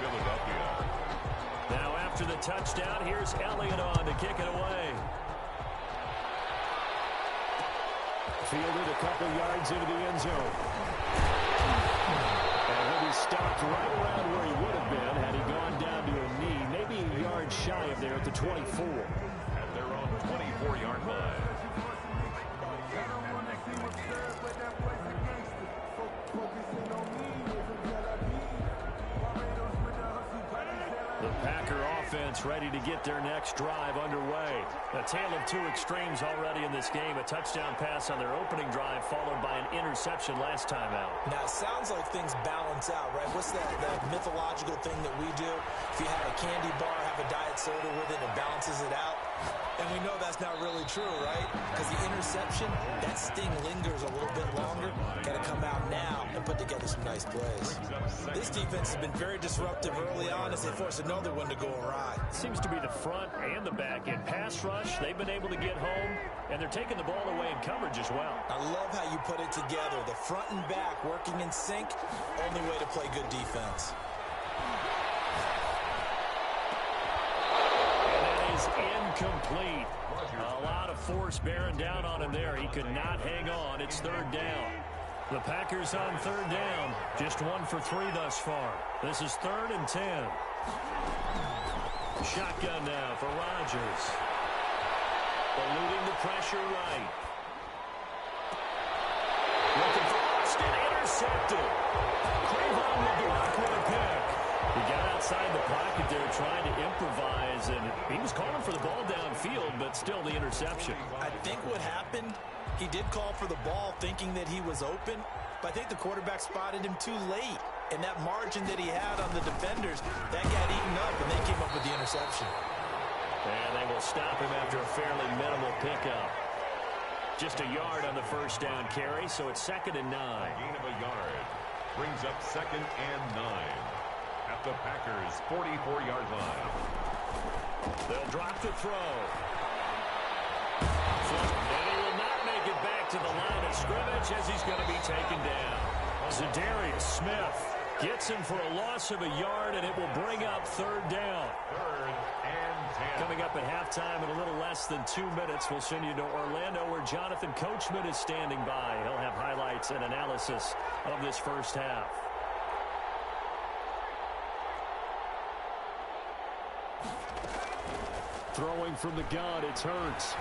Philadelphia. Now after the touchdown, here's Elliott on to kick it away. Fielded a couple yards into the end zone. And he'll be stopped right around where he would have been had he gone down to a knee, maybe a yard shy of there at the 24. At their own 24-yard line. The Packer offense ready to get their next drive underway. A tale of two extremes already in this game. A touchdown pass on their opening drive followed by an interception last time out. Now, it sounds like things balance out, right? What's that mythological thing that we do? If you had a candy bar, have a diet soda with it, it balances it out. And we know that's not really true, right? Because the interception, that sting lingers a little bit longer. Got to come out now and put together some nice plays. This defense has been very disruptive early on as they force another one to go awry. Seems to be the front and the back end. Pass rush, they've been able to get home, and they're taking the ball away in coverage as well. I love how you put it together. The front and back working in sync, only way to play good defense. Incomplete. A lot of force bearing down on him there. He could not hang on. It's third down. The Packers on third down. Just 1 for 3 thus far. This is 3rd and 10. Shotgun now for Rodgers. Eluding the pressure right. Looking for Austin. Intercepted. Cravon will block with a pick. He got outside the pocket there trying to improvise, and he was calling for the ball downfield, but still the interception. I think what happened, he did call for the ball thinking that he was open, but I think the quarterback spotted him too late. And that margin that he had on the defenders, that got eaten up, and they came up with the interception. And they will stop him after a fairly minimal pickup. Just a yard on the first down carry, so it's 2nd and 9. Gain of a yard brings up 2nd and 9. At the Packers' 44-yard line. They'll drop the throw. And he will not make it back to the line of scrimmage as he's going to be taken down. Za'Darius Smith gets him for a loss of a yard, and it will bring up 3rd down. 3rd and 10. Coming up at halftime in a little less than 2 minutes, we'll send you to Orlando where Jonathan Coachman is standing by. He'll have highlights and analysis of this first half. Throwing from the gun, it's Hurts.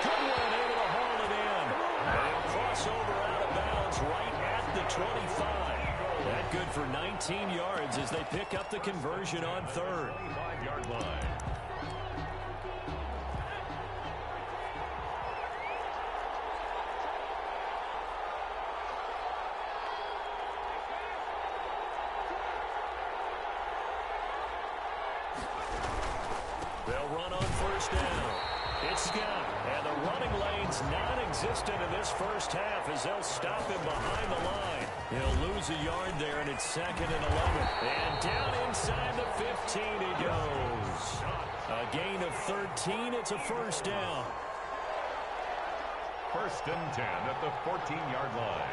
Good one, able to haul it in. And he'll cross over out of bounds right at the 25. That good for 19 yards as they pick up the conversion on 3rd. 25-yard line. They'll run on first down. It's Scott, and the running lane's non-existent in this first half as they'll stop him behind the line. He'll lose a yard there, and it's 2nd and 11. And down inside the 15 he goes. A gain of 13. It's a first down. 1st and 10 at the 14-yard line.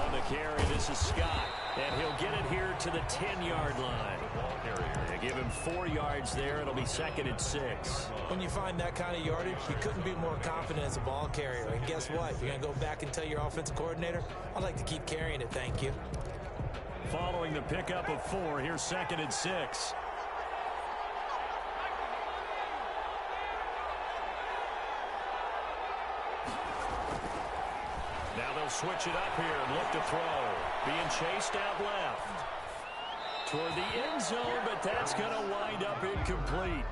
On the carry, this is Scott, and he'll get it here to the 10-yard line. They give him 4 yards there. It'll be 2nd and 6. When you find that kind of yardage, you couldn't be more confident as a ball carrier. And guess what? You're going to go back and tell your offensive coordinator, I'd like to keep carrying it, thank you. Following the pickup of 4, here's 2nd and 6. Now they'll switch it up here and look to throw. Being chased out left. Toward the end zone, but that's going to wind up incomplete.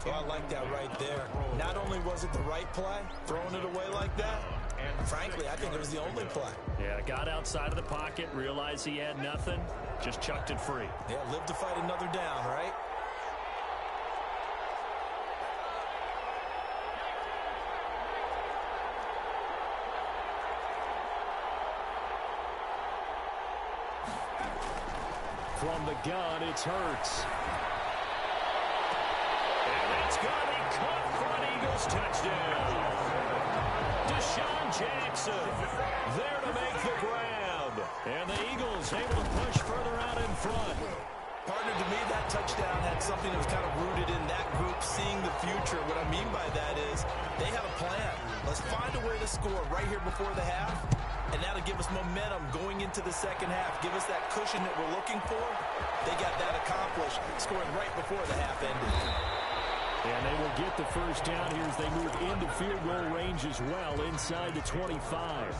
Yeah, I like that right there. Not only was it the right play, throwing it away like that, and frankly, I think it was the only play. Yeah, got outside of the pocket, realized he had nothing, just chucked it free. Yeah, live to fight another down, right? From the gun, it's Hurts. And that's going to be caught for an Eagles touchdown. Deshaun Jackson there to make the grab. And the Eagles able to push further out in front. Partner, to me, that touchdown had something that was kind of rooted in that group seeing the future. What I mean by that is they had a plan. Let's find a way to score right here before the half, and that'll give us momentum going into the second half. Give us that cushion that we're looking for. They got that accomplished, scoring right before the half ended. And they will get the first down here as they move into field goal range as well inside the 25.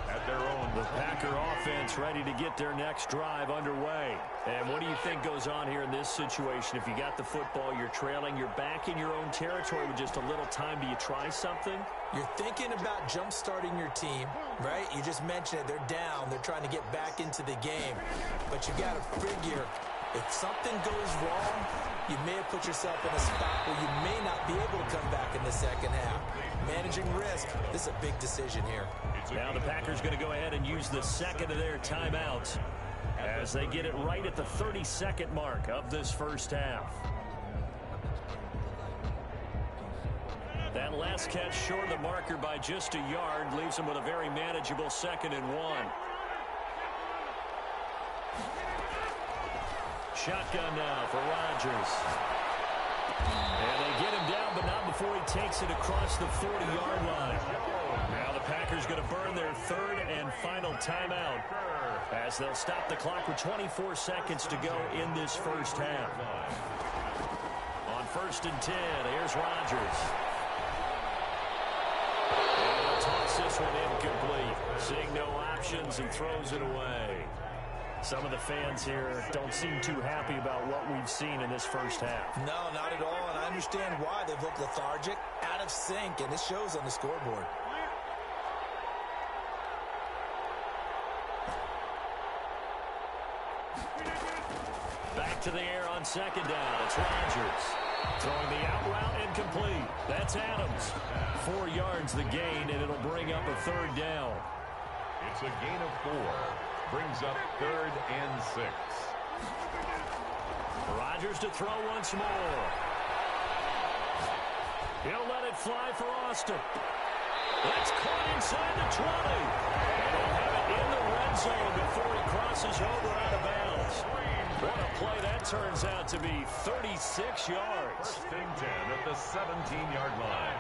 At their own. The Packer offense ready to get their next drive underway. And what do you think goes on here in this situation? If you got the football, you're trailing, you're back in your own territory with just a little time. Do you try something? You're thinking about jump-starting your team, right? You just mentioned it. They're down. They're trying to get back into the game. But you got to figure, if something goes wrong, you may have put yourself in a spot where you may not be able to come back in the second half. Managing risk, this is a big decision here. Now the Packers going to go ahead and use the second of their timeouts as they get it right at the 30-second mark of this first half. That last catch short of the marker by just a yard leaves them with a very manageable 2nd and 1. Shotgun now for Rodgers. And they get him down, but not before he takes it across the 40-yard line. Now the Packers going to burn their 3rd and final timeout as they'll stop the clock with 24 seconds to go in this first half. On 1st and 10, here's Rodgers. And he'll toss this one incomplete. Seeing no options and throws it away. Some of the fans here don't seem too happy about what we've seen in this first half. No, not at all, and I understand why. They've looked lethargic, out of sync, and it shows on the scoreboard. Back to the air on 2nd down. It's Rodgers. Throwing the out route incomplete. That's Adams. 4 yards the gain, and it'll bring up a 3rd down. It's a gain of 4. Brings up 3rd and 6. Rodgers to throw once more. He'll let it fly for Austin. That's caught inside the 20. And he'll have it in the red zone before he crosses over out of bounds. What a play that turns out to be. 36 yards. 1st and 10 at the 17-yard line.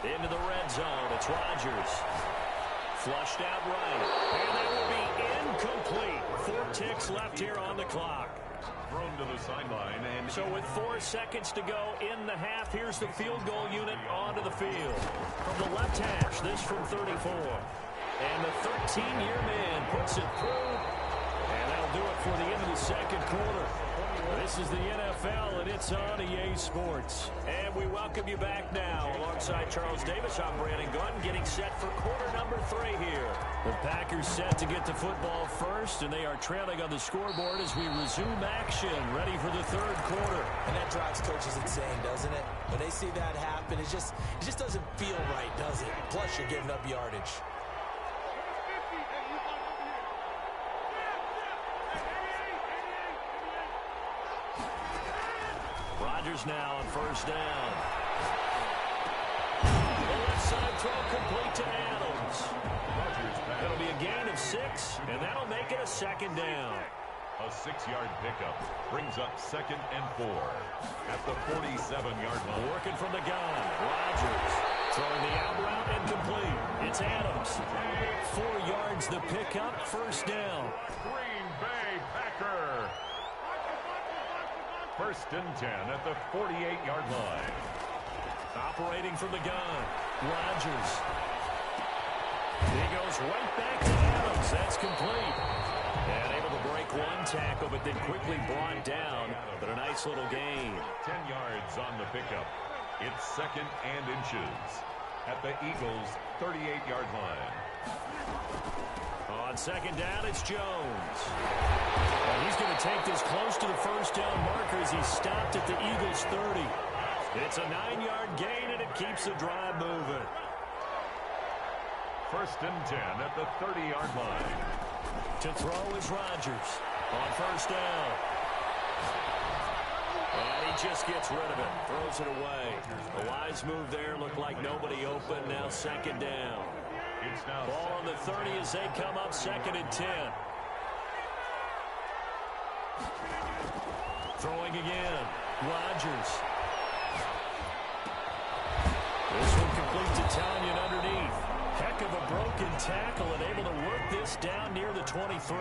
Into the red zone. It's Rodgers. Flushed out right. And that will be incomplete. 4 ticks left here on the clock. Thrown to the sideline. And so with 4 seconds to go in the half, here's the field goal unit onto the field. From the left hash, this from 34. And the 13-year man puts it through. And that'll do it for the end of the second quarter. This is the NFL, and it's on EA Sports. And we welcome you back now. Alongside Charles Davis, I'm Brandon Gunn, getting set for quarter number 3 here. The Packers set to get the football first, and they are trailing on the scoreboard as we resume action, ready for the 3rd quarter. And that drives coaches insane, doesn't it? When they see that happen, it just doesn't feel right, does it? Plus, you're giving up yardage. Rodgers now on 1st down. The left side throw complete to Adams. It'll be a gain of 6, and that'll make it a 2nd down. A 6-yard pickup brings up 2nd and 4 at the 47-yard line. Working from the gun. Rodgers throwing the out route incomplete. It's Adams. 4 yards the pickup. 1st down. Green Bay Packer. 1st and 10 at the 48-yard line. Operating from the gun. Rodgers. He goes right back to Adams. That's complete. And able to break 1 tackle, but then quickly brought down. But a nice little gain. 10 yards on the pickup. It's 2nd and inches at the Eagles' 38-yard line. On 2nd down, it's Jones. And he's going to take this close to the 1st down marker as he stopped at the Eagles' 30. It's a 9-yard gain, and it keeps the drive moving. first and 10 at the 30-yard line. To throw is Rodgers on first down. And he just gets rid of it. Throws it away. A wise move there. Looked like nobody open. Now second down. Ball on the 30 as they come up second and 10. Throwing again. Rodgers. This one complete to Tanyan underneath. Heck of a broken tackle and able to work this down near the 23.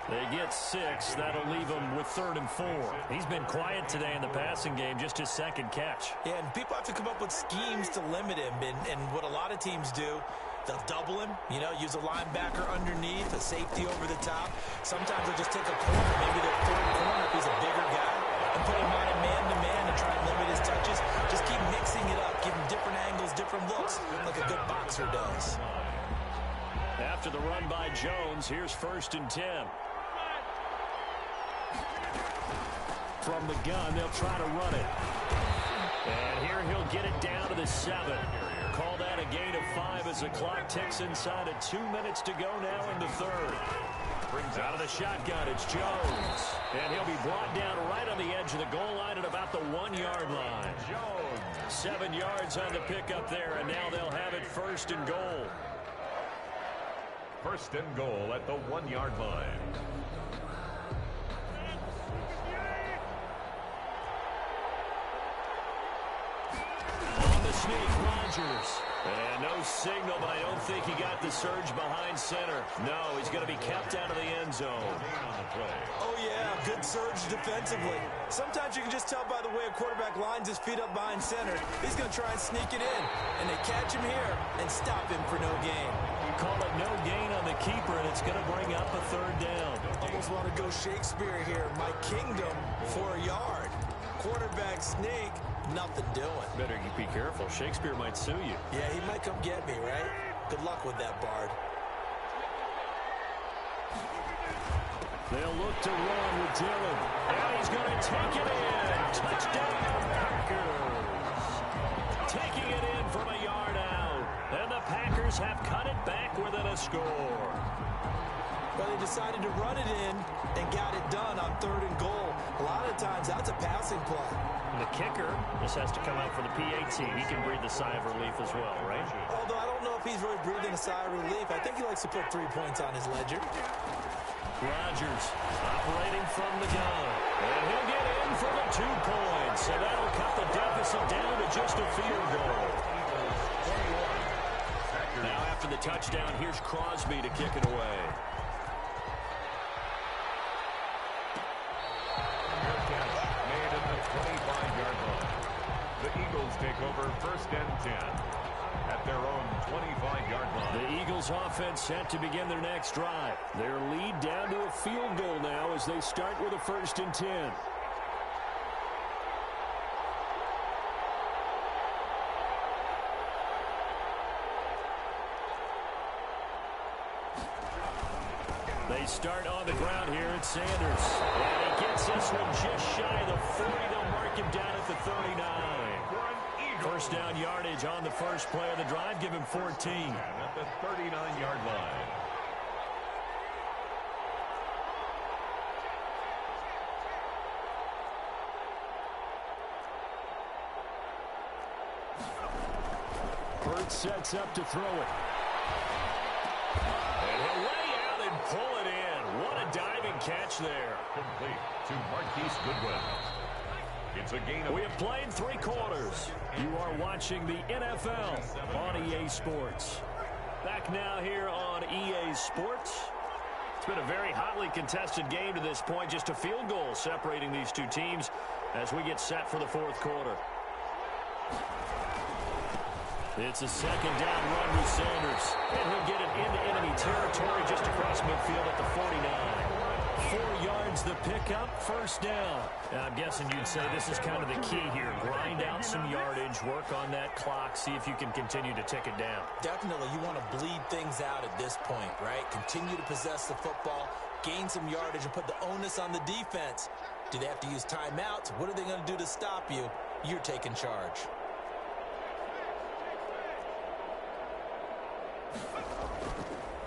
They get 6. That'll leave him with 3rd and 4. He's been quiet today in the passing game, just his second catch. Yeah, and people have to come up with schemes to limit him. And what a lot of teams do, they'll double him, use a linebacker underneath, a safety over the top. Sometimes they'll just take a corner, maybe their third corner if he's a bigger guy, and put him on a man-to-man and try and limit his touches. Just keep mixing it up, give him different angles, different looks, like a good boxer does. After the run by Jones, here's first and 10. From the gun, they'll try to run it. And here he'll get it down to the 7. Call that a gain of 5 as the clock ticks inside of 2 minutes to go now in the third. Brings out of the shotgun, it's Jones. And he'll be brought down right on the edge of the goal line at about the 1-yard line. 7 yards on the pickup there, and now they'll have it first and goal. First and goal at the 1-yard line. On the sneak, Rodgers. And no signal, but I don't think he got the surge behind center. No, he's going to be kept out of the end zone. Oh, yeah, good surge defensively. Sometimes you can just tell by the way a quarterback lines his feet up behind center. He's going to try and sneak it in. And they catch him here and stop him for no gain. Call it no gain on the keeper, and it's going to bring up a 3rd down. Almost want to go Shakespeare here. My kingdom for a yard. Quarterback sneak, nothing doing. Better be careful. Shakespeare might sue you. Yeah, he might come get me, right? Good luck with that, Bard. They'll look to run with Dillon. And he's going to take it in. Touchdown, Packers. Taking it in from a yard out. And the Packers have cut it back within a score. Well, they decided to run it in and got it done on 3rd and goal. A lot of times, that's a passing play. And the kicker just has to come out for the PAT. He can breathe a sigh of relief as well, right? Although I don't know if he's really breathing a sigh of relief. I think he likes to put 3 points on his ledger. Rodgers operating from the gun. And he'll get in for the 2 points. And that'll cut the deficit down to just a field goal. Now after the touchdown, here's Crosby to kick it away. Made at the 25-yard line. The Eagles take over first and 10 at their own 25-yard line. The Eagles offense set to begin their next drive. Their lead down to a field goal now as they start with a first and 10. They start on the ground here at Sanders. And he gets this one just shy of the 40. They'll mark him down at the 39. First down yardage on the first play of the drive. Give him 14. At the 39-yard line. Burt sets up to throw it. And he'll lay out and pull it in. What a diving catch there. Complete to Marquise Goodwin. It's a gain of... We have played 3 quarters. You are watching the NFL on EA Sports. Back now here on EA Sports. It's been a very hotly contested game to this point. Just a field goal separating these 2 teams as we get set for the 4th quarter. It's a second down run with Sanders. And he'll get it into enemy territory just across midfield at the 49. 4 yards the pickup, first down. Now, I'm guessing you'd say this is kind of the key here. Grind out some yardage, work on that clock, see if you can continue to tick it down. Definitely, you want to bleed things out at this point, right? Continue to possess the football, gain some yardage, and put the onus on the defense. Do they have to use timeouts? What are they going to do to stop you? You're taking charge.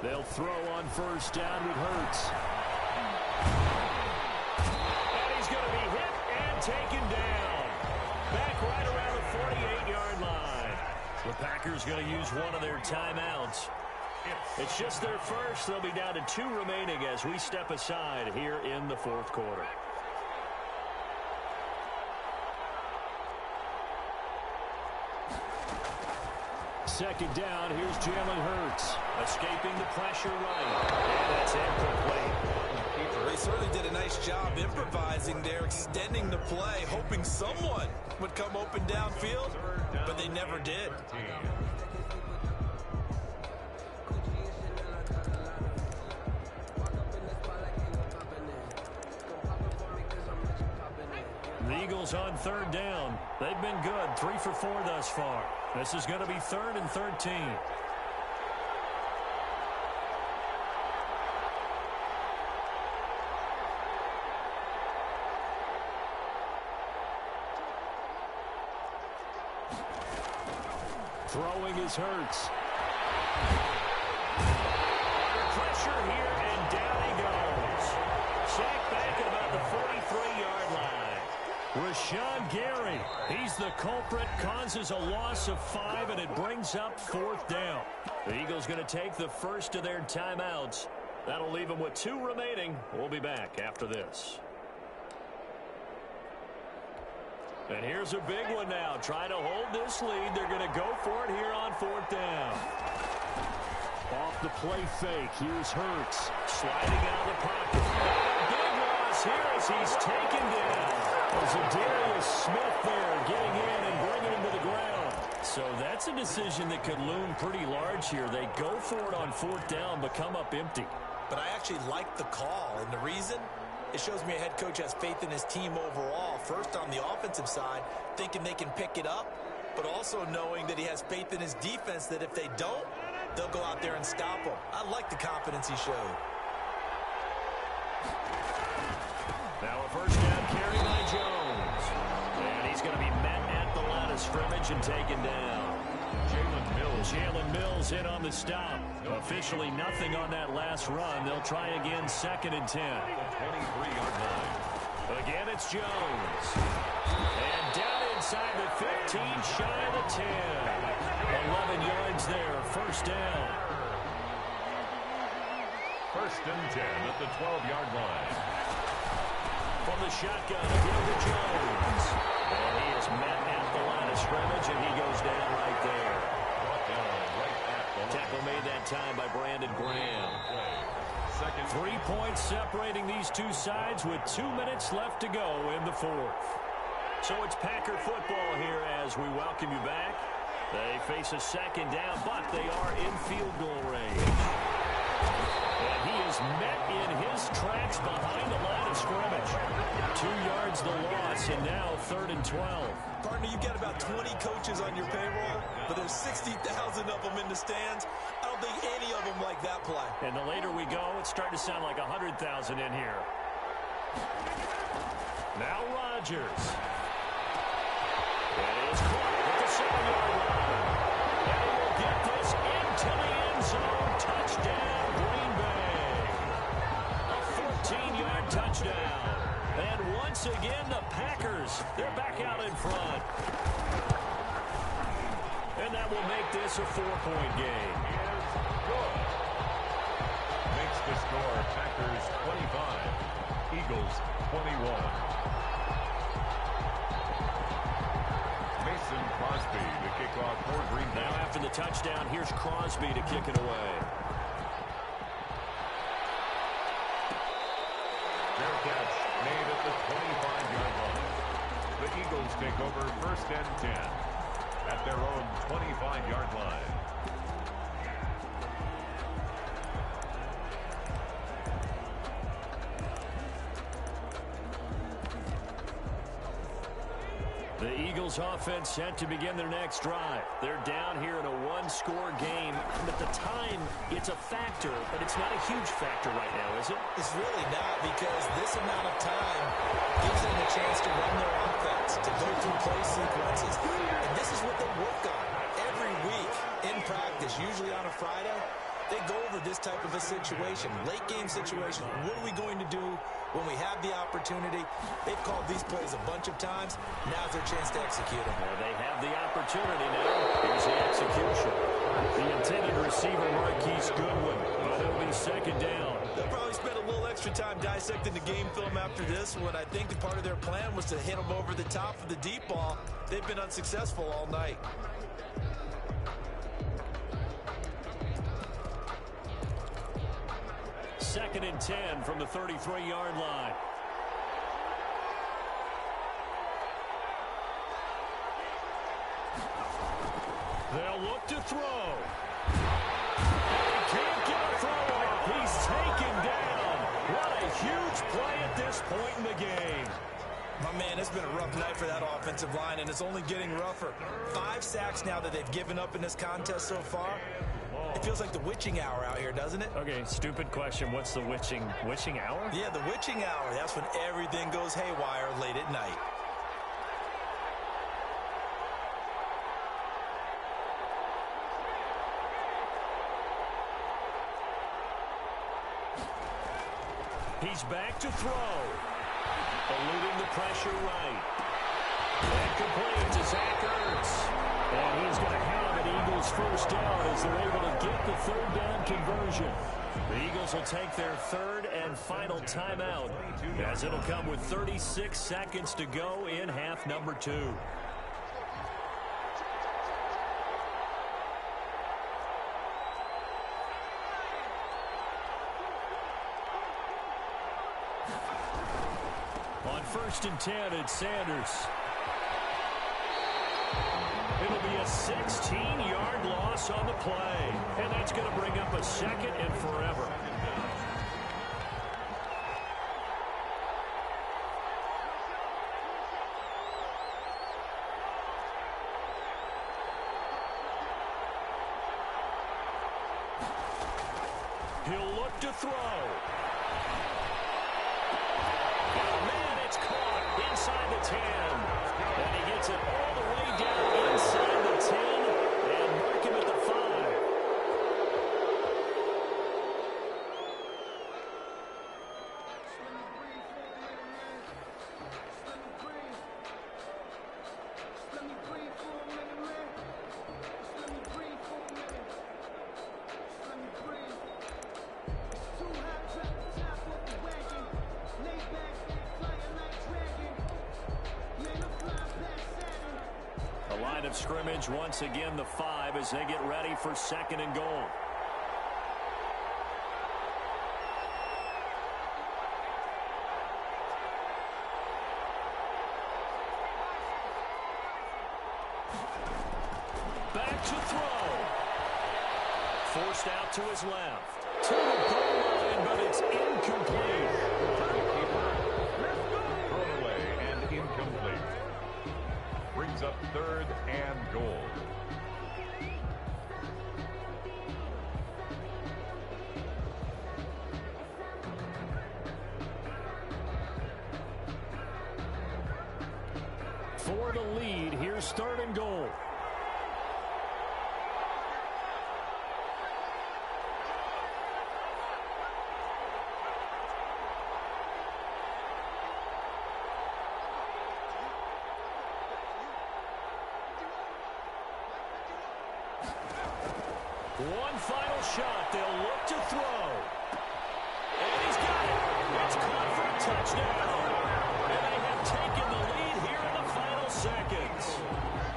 They'll throw on first down with Hurts. And he's going to be hit and taken down. Back right around the 48-yard line. The Packers going to use one of their timeouts. It's just their first. They'll be down to 2 remaining as we step aside here in the fourth quarter. Second down, here's Jalen Hurts. Escaping the pressure right. And that's incomplete. They certainly did a nice job improvising there, extending the play, hoping someone would come open downfield, but they never did. The Eagles on third down. They've been good, 3 for 4 thus far. This is going to be 3rd and 13. Throwing is Hurts. Pressure here, and down he goes. Sacked back at about the 43-yard line. Rashawn Gary, he's the culprit, causes a loss of 5, and it brings up 4th down. The Eagles going to take the first of their timeouts. That'll leave them with 2 remaining. We'll be back after this. And here's a big one now. Trying to hold this lead. They're going to go for it here on 4th down. Off the play fake. Here's Hurts. Sliding out of the pocket. Big loss here as he's taken down. There's Darius Smith there getting in and bringing him to the ground. So that's a decision that could loom pretty large here. They go for it on 4th down but come up empty. But I actually like the call, and the reason? It shows me a head coach has faith in his team overall. First, on the offensive side, thinking they can pick it up, but also knowing that he has faith in his defense that if they don't, they'll go out there and stop them. I like the confidence he showed. Now a first down carry by Jones. And he's going to be met at the line of scrimmage and taken down. Jalen Mills in on the stop. Officially nothing on that last run. They'll try again, 2nd and 10. 23-yard line. Again, it's Jones. And down inside the 15, shy of the 10. 11 yards there, first down. 1st and 10 at the 12-yard line. From the shotgun, again to Jones. And he is met at the line of scrimmage, and he goes down right there. Tackle made that time by Brandon Graham. 3 points separating these two sides with 2 minutes left to go in the 4th. So it's Packer football here as we welcome you back. They face a 2nd down, but they are in field goal range. And he is met in his tracks behind the line of scrimmage. 2 yards the loss, and now 3rd and 12. Partner, you've got about 20 coaches on your payroll, but there's 60,000 of them in the stands. I don't think any of them like that play. And the later we go, it's starting to sound like 100,000 in here. Now Rodgers. And it is caught at the 7-yard line. And he will get this into the end zone. Touchdown, Green Bay. A 14-yard touchdown. And once again, the Packers, they're back out in front. And that will make this a 4-point game. Good. Makes the score Packers 25, Eagles 21. Mason Crosby to kick off for Green Bay. Now after the touchdown, here's Crosby to kick it away. Fair catch made at the 25-yard line. The Eagles take over 1st and 10 at their own 25-yard line. The Eagles offense set to begin their next drive. They're down here in a 1-score game. At the time, it's a factor, but it's not a huge factor right now, is it? It's really not, because this amount of time gives them a chance to run their offense, to go through play sequences. And this is what they work on every week in practice, usually on a Friday. they go over this type of a situation, late game situation. What are we going to do when we have the opportunity? They've called these plays a bunch of times. Now's their chance to execute them. Well, they have the opportunity now. Here's the execution. The intended receiver, Marquise Goodwin, but it'll be second down. They'll probably spend a little extra time dissecting the game film after this one. I think part of their plan was to hit them over the top of the deep ball. They've been unsuccessful all night. Second and 10 from the 33-yard line. They'll look to throw. He can't get a throw off. He's taken down. What a huge play at this point in the game. My man, it's been a rough night for that offensive line, and it's only getting rougher. 5 sacks now that they've given up in this contest so far. It feels like the witching hour out here, doesn't it? Okay, stupid question. What's the witching hour? Yeah, the witching hour. That's when everything goes haywire late at night. He's back to throw. Eluding the pressure right. And complete to Zach Ertz. And he's going to have an Eagles first down as they're able to get the third down conversion. The Eagles will take their third and final timeout as it'll come with 36 seconds to go in half number 2. On first and 10, it's Sanders. It'll be a 16-yard loss on the play. And that's going to bring up a second and forever. He'll look to throw. Inside the 10. And he gets it all the way down inside the 10 and mark him at the 5. Line of scrimmage once again the 5 as they get ready for second and goal. Back to throw. Forced out to his left. To the goal line, but it's incomplete. Thrown away and incomplete. Brings up third and goal. For the lead, here's third and goal. One final shot. They'll look to throw. And he's got it. It's caught for a touchdown. And they have taken the lead here in the final seconds.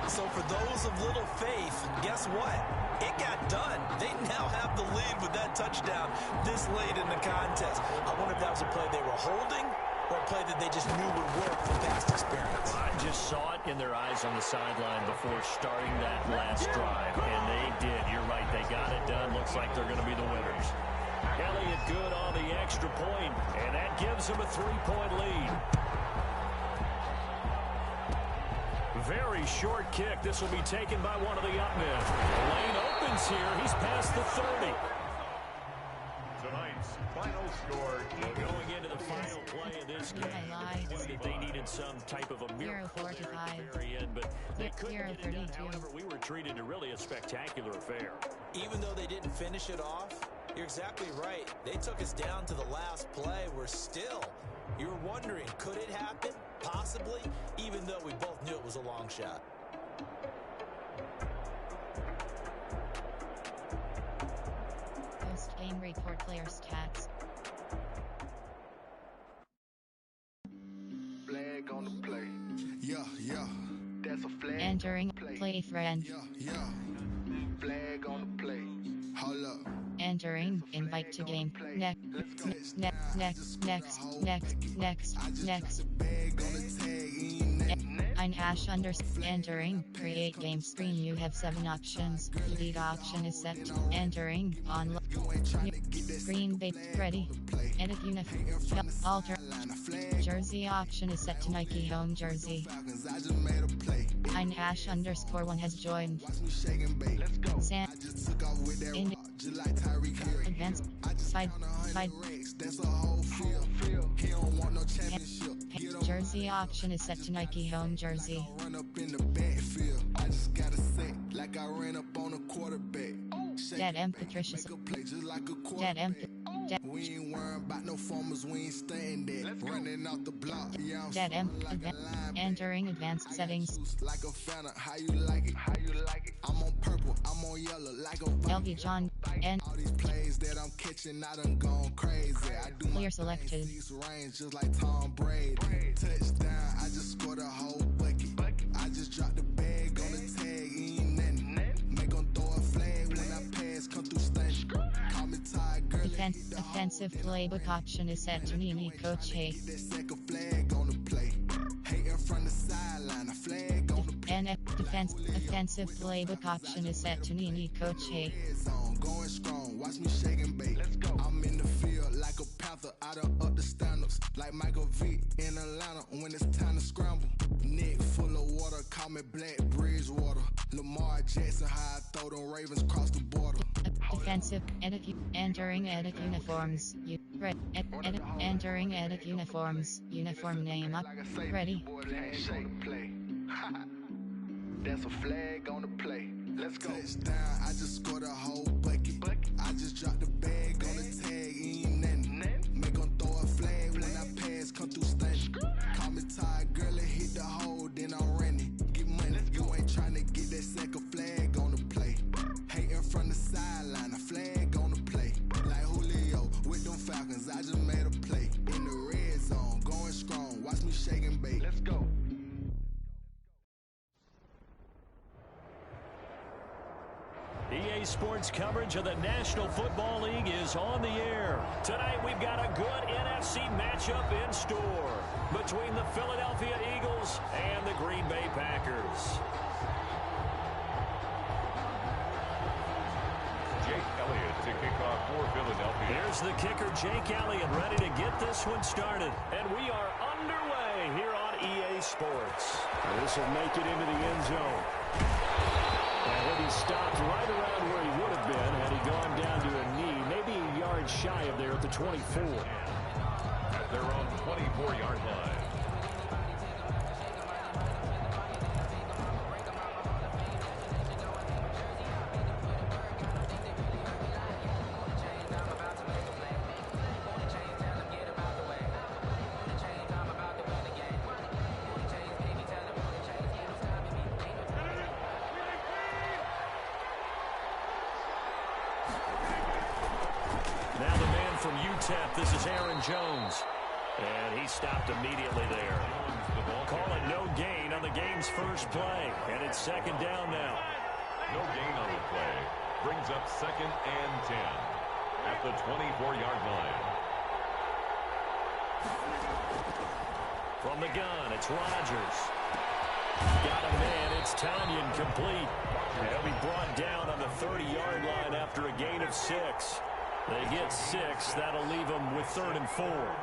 So for those of little faith, guess what? It got done. They now have the lead with that touchdown this late in the contest. I wonder if that was a play they were holding or a play that they just knew would work from past experience. I just saw it in their eyes on the sideline before starting that last drive, and they did. You're right. They got it done. Looks like they're going to be the winners. Elliott good on the extra point, and that gives them a 3-point lead. Very short kick. This will be taken by one of the up men. Lane opens here. He's past the 30. Tonight's final score. Going into the final play of this game, they knew that they needed some type of a miracle there at the very end, but they couldn't get it done. However, we were treated to really a spectacular affair. Even though they didn't finish it off, You're exactly right. They took us down to the last play. You were wondering, could it happen? Possibly, even though we both knew it was a long shot. Post-game report player stats. Flag on the play. Yeah. That's a flag. Entering play friend. Yeah. Flag on the play. Hold up. Entering invite to game. Next. Entering create game screen. You have 7 options. Lead option is set. Entering on screen bait ready. Edit uniform. Alter jersey option is set to Nike home jersey. _1 has joined. Sam. Advanced. Side. Jersey option is set to Nike home jersey. Dead M Patricia. Dead M. We ain't worrying about no formers, we ain't staying there. Running out the block. Dead M. Entering advanced settings. Like a phantom, how you like it? I'm on purple, I'm on yellow, like a LV John. And all these plays that I'm catching, I done gone crazy. I do my selected. Range just like Tom Brady. Touchdown, I just scored a whole bucket. I just dropped the bag on the tag, ain't nothing. Make them throw a flag when I pass, come through stunning. Call me Todd Gurley. Offensive playbook option is set to Nini Coach Hay. Offensive playbook option is set to Nini Coach Hay. Going strong, watch me shake and bake. I'm in the field like a panther, out of up the stand-ups. Like Michael Vick in Atlanta when it's time to scramble. Neck full of water, call me Black Bridgewater. Lamar Jackson, how I throw them Ravens across the border. Offensive, entering edit uniforms. Entering edit uniforms. Uniform name up. Ready. That's a flag on the play. Let's go. Touchdown, I just scored a whole bucket. I just dropped the bag on the tag, ain't nothing. Make them throw a flag when I pass, come through stunning. Call me Todd Gurley, hit the hole, then I'm running. Get money, you ain't trying to get that second flag on the play. Hating from the sideline, a flag on the play. Like Julio with them Falcons, I just made a play. In the red zone, going strong, watch me shake and bake. Let's go. EA Sports coverage of the National Football League is on the air. Tonight we've got a good NFC matchup in store between the Philadelphia Eagles and the Green Bay Packers. Jake Elliott to kick off for Philadelphia. Here's the kicker, Jake Elliott, ready to get this one started. And we are underway here on EA Sports. This will make it into the end zone. And he'll be stopped right around where he would have been had he gone down to a knee, maybe a yard shy of there at the 24. At their own 24-yard line. This is Aaron Jones. And he stopped immediately there. Call it no gain on the game's first play. And it's second down now. No gain on the play. Brings up 2nd and 10 at the 24-yard line. From the gun, it's Rodgers. Got a man. It's Tanyan complete. And he'll be brought down on the 30-yard line after a gain of 6. They get 6. That'll leave them with 3rd and 4.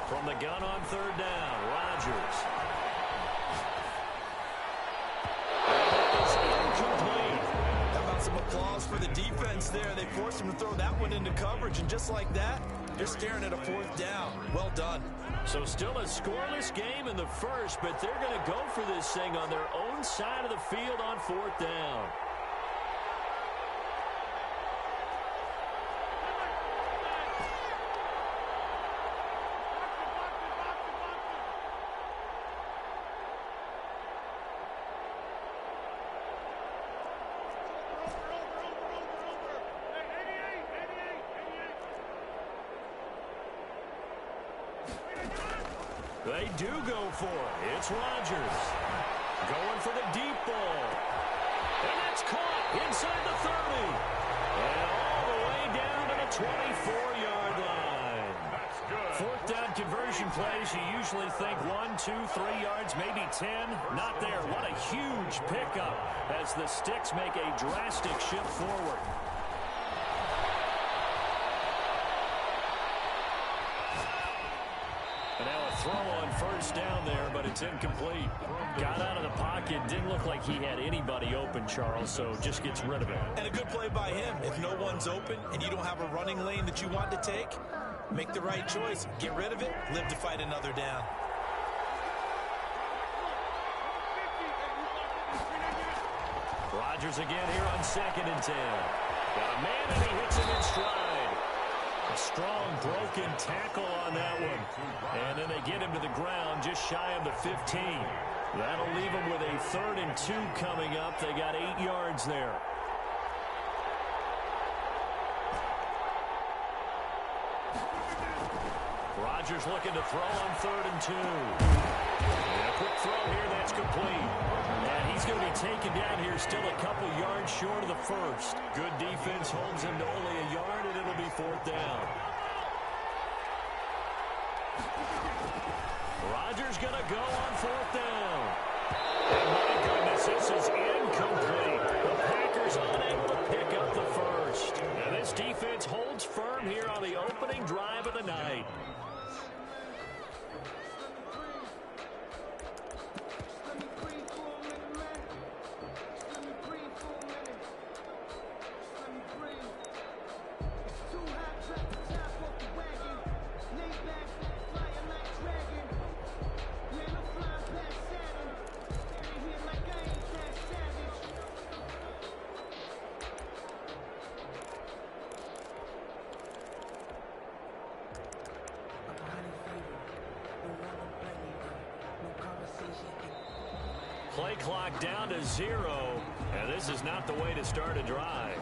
From the gun on 3rd down, Rodgers. Incomplete. How about some applause for the defense there? They forced him to throw that one into coverage, and just like that, you're staring at a 4th down. Well done. So still a scoreless game in the first, but they're going to go for this thing on their own own side of the field on 4th down. They do go for it. It's Rodgers going for the deep ball. And that's caught inside the 30. And all the way down to the 24-yard line. That's good. 4th down conversion plays, you usually think 1, 2, 3 yards, maybe 10. Not there. What a huge pickup as the Sticks make a drastic shift forward. Now a throw on 1st down there, but it's incomplete. Got out of the pocket. Didn't look like he had anybody open, Charles, so just gets rid of it. And a good play by him. If no one's open and you don't have a running lane that you want to take, make the right choice. Get rid of it. Live to fight another down. Rodgers again here on 2nd and 10. Got a man, and he hits him in stride. A strong broken tackle on that one. And then they get him to the ground just shy of the 15. That'll leave him with a 3rd and 2 coming up. They got 8 yards there. Rodgers looking to throw on 3rd and 2. And a quick throw here, that's complete. And he's going to be taken down here still a couple yards short of the 1st. Good defense holds him to only a yard, and it'll be 4th down. Rodgers going to go on 4th down. And my goodness, this is incomplete. The Packers unable to pick up the 1st. And this defense holds firm here on the opening drive of the night. Play clock down to 0, and this is not the way to start a drive.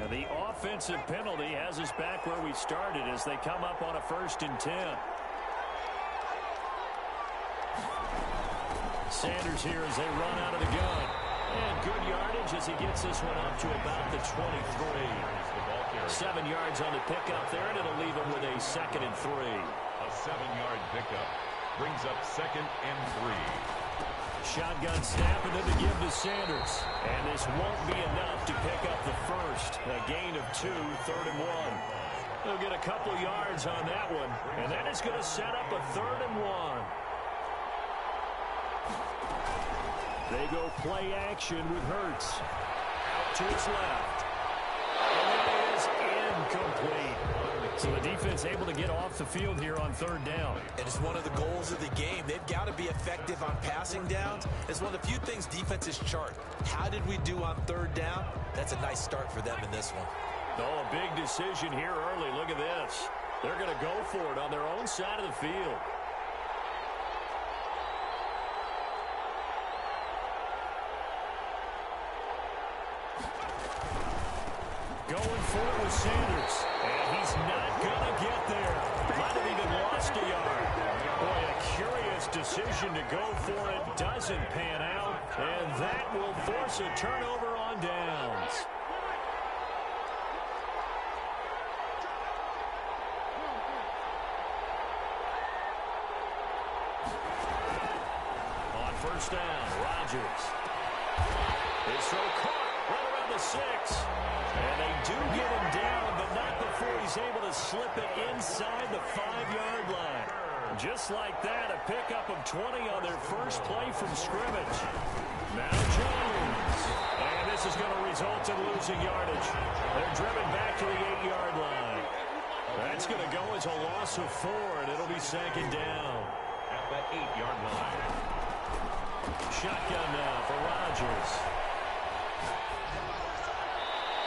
The offensive penalty has us back where we started as they come up on a 1st and 10. Sanders here as they run out of the gun. And good yardage as he gets this one up to about the 23. 7 yards on the pickup there, and it'll leave him with a 2nd and 3. A 7-yard pickup brings up 2nd and 3. Shotgun snap and then to give to Sanders. And this won't be enough to pick up the 1st. A gain of 2, 3rd and 1. They'll get a couple yards on that one. And that is going to set up a 3rd and 1. They go play action with Hurts. Out to his left. And it is incomplete. So the defense able to get off the field here on 3rd down. And it's one of the goals of the game. They've got to be effective on passing downs. It's one of the few things defenses chart. How did we do on 3rd down? That's a nice start for them in this one. Oh, a big decision here early. Look at this. They're going to go for it on their own side of the field. Going for it with Sanders. And he's not going to get there. Might have even lost a yard. Boy, a curious decision to go for it. Doesn't pan out. And that will force a turnover on downs. first down. Rodgers. His throw caught right around the 6. And they do get him down, but not before he's able to slip it inside the 5-yard line. Just like that, a pickup of 20 on their first play from scrimmage. Now Jones. And this is going to result in losing yardage. They're driven back to the 8-yard line. That's going to go as a loss of 4, and it'll be second down. At the 8-yard line. Shotgun now for Rodgers.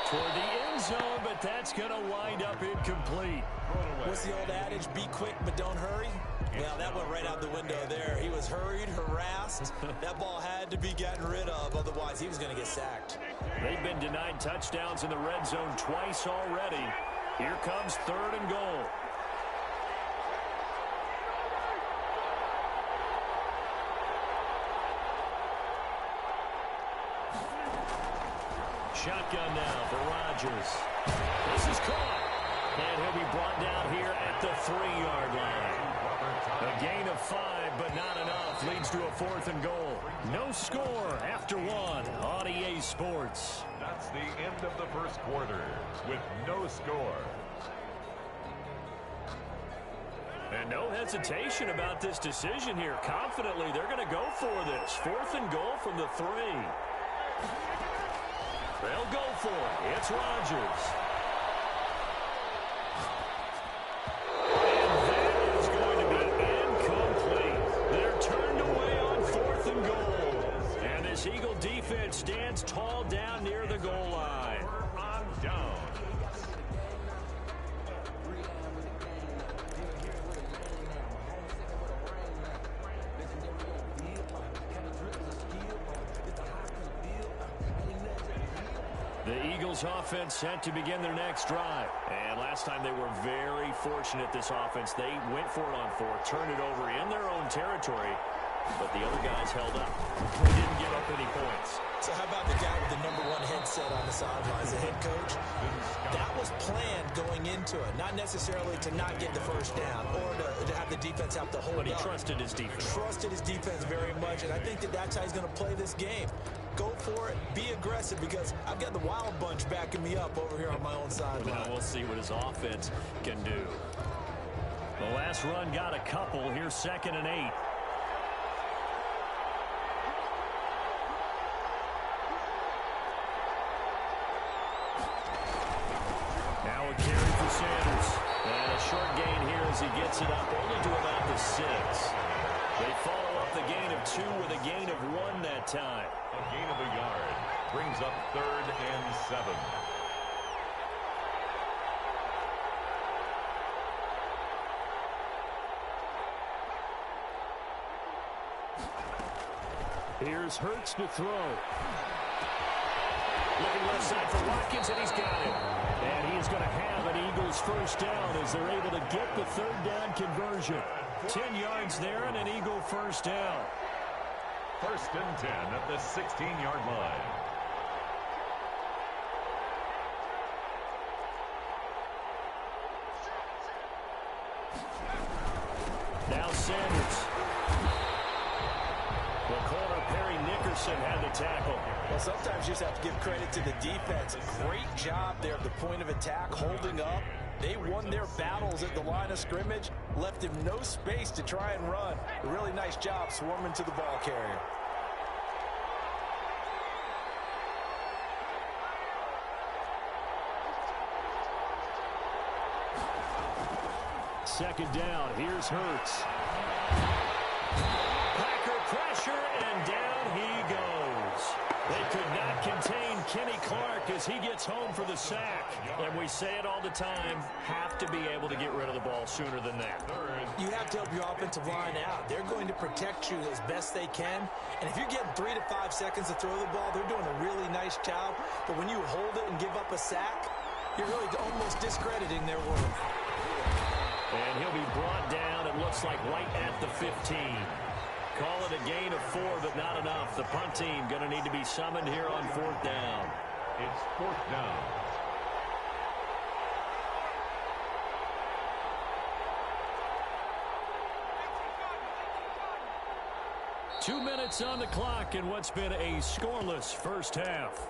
Toward the end zone, but that's going to wind up incomplete. What's the old adage? Be quick, but don't hurry. Well, that went right out the window there. He was hurried, harassed. That ball had to be gotten rid of, otherwise he was going to get sacked. They've been denied touchdowns in the red zone twice already. Here comes 3rd and goal. Shotgun now for Rodgers. This is caught. And he'll be brought down here at the 3-yard line. A gain of 5, but not enough. Leads to a 4th and goal. No score after 1 on EA Sports. That's the end of the first quarter with no score. And no hesitation about this decision here. Confidently, they're going to go for this. 4th and goal from the 3. They'll go for it. It's Rodgers. And that is going to be incomplete. They're turned away on 4th and goal. And this Eagle defense stands tall down near the goal line. On down. The Eagles offense set to begin their next drive. And last time they were very fortunate, this offense. They went for it on 4th, turned it over in their own territory, but the other guys held up. They didn't give up any points. So how about the guy with the #1 headset on the sidelines, the head coach? That was planned going into it, not necessarily to not get the first down or to have the defense have to hold up. But he trusted his defense. Trusted his defense very much, and I think that's how he's going to play this game. Go for it, be aggressive, because I've got the Wild Bunch backing me up over here on my own sideline. Now we'll see what his offense can do. The last run got a couple. Here's 2nd and 8. Now a carry for Sanders. And a short gain here as he gets it up only to about the 6. They follow up the gain of 2 with a gain of 1 that time. A gain of a yard brings up 3rd and 7. Here's Hurts to throw. Looking left side for Watkins, and he's got it. And he is going to have an Eagles first down as they're able to get the 3rd down conversion. 10 yards there and an Eagle first down. 1st and 10 at the 16-yard line. Now Sanders. The corner, Perry Nickerson, had the tackle. Well, sometimes you just have to give credit to the defense. Great job there at the point of attack, holding up. They won their battles at the line of scrimmage, left him no space to try and run. A really nice job swarming to the ball carrier. Second down, here's Hurts. Packer pressure, and down he goes. They could not contain Kenny Clark as he gets home for the sack. And we say it all the time, have to be able to get rid of the ball sooner than that. You have to help your offensive line out. They're going to protect you as best they can. And if you're getting 3 to 5 seconds to throw the ball, they're doing a really nice job. But when you hold it and give up a sack, you're really almost discrediting their work. And he'll be brought down, it looks like, right at the 15. Call it a gain of 4, but not enough. The punt team going to need to be summoned here on 4th down. It's 4th down. minutes on the clock in what's been a scoreless first half.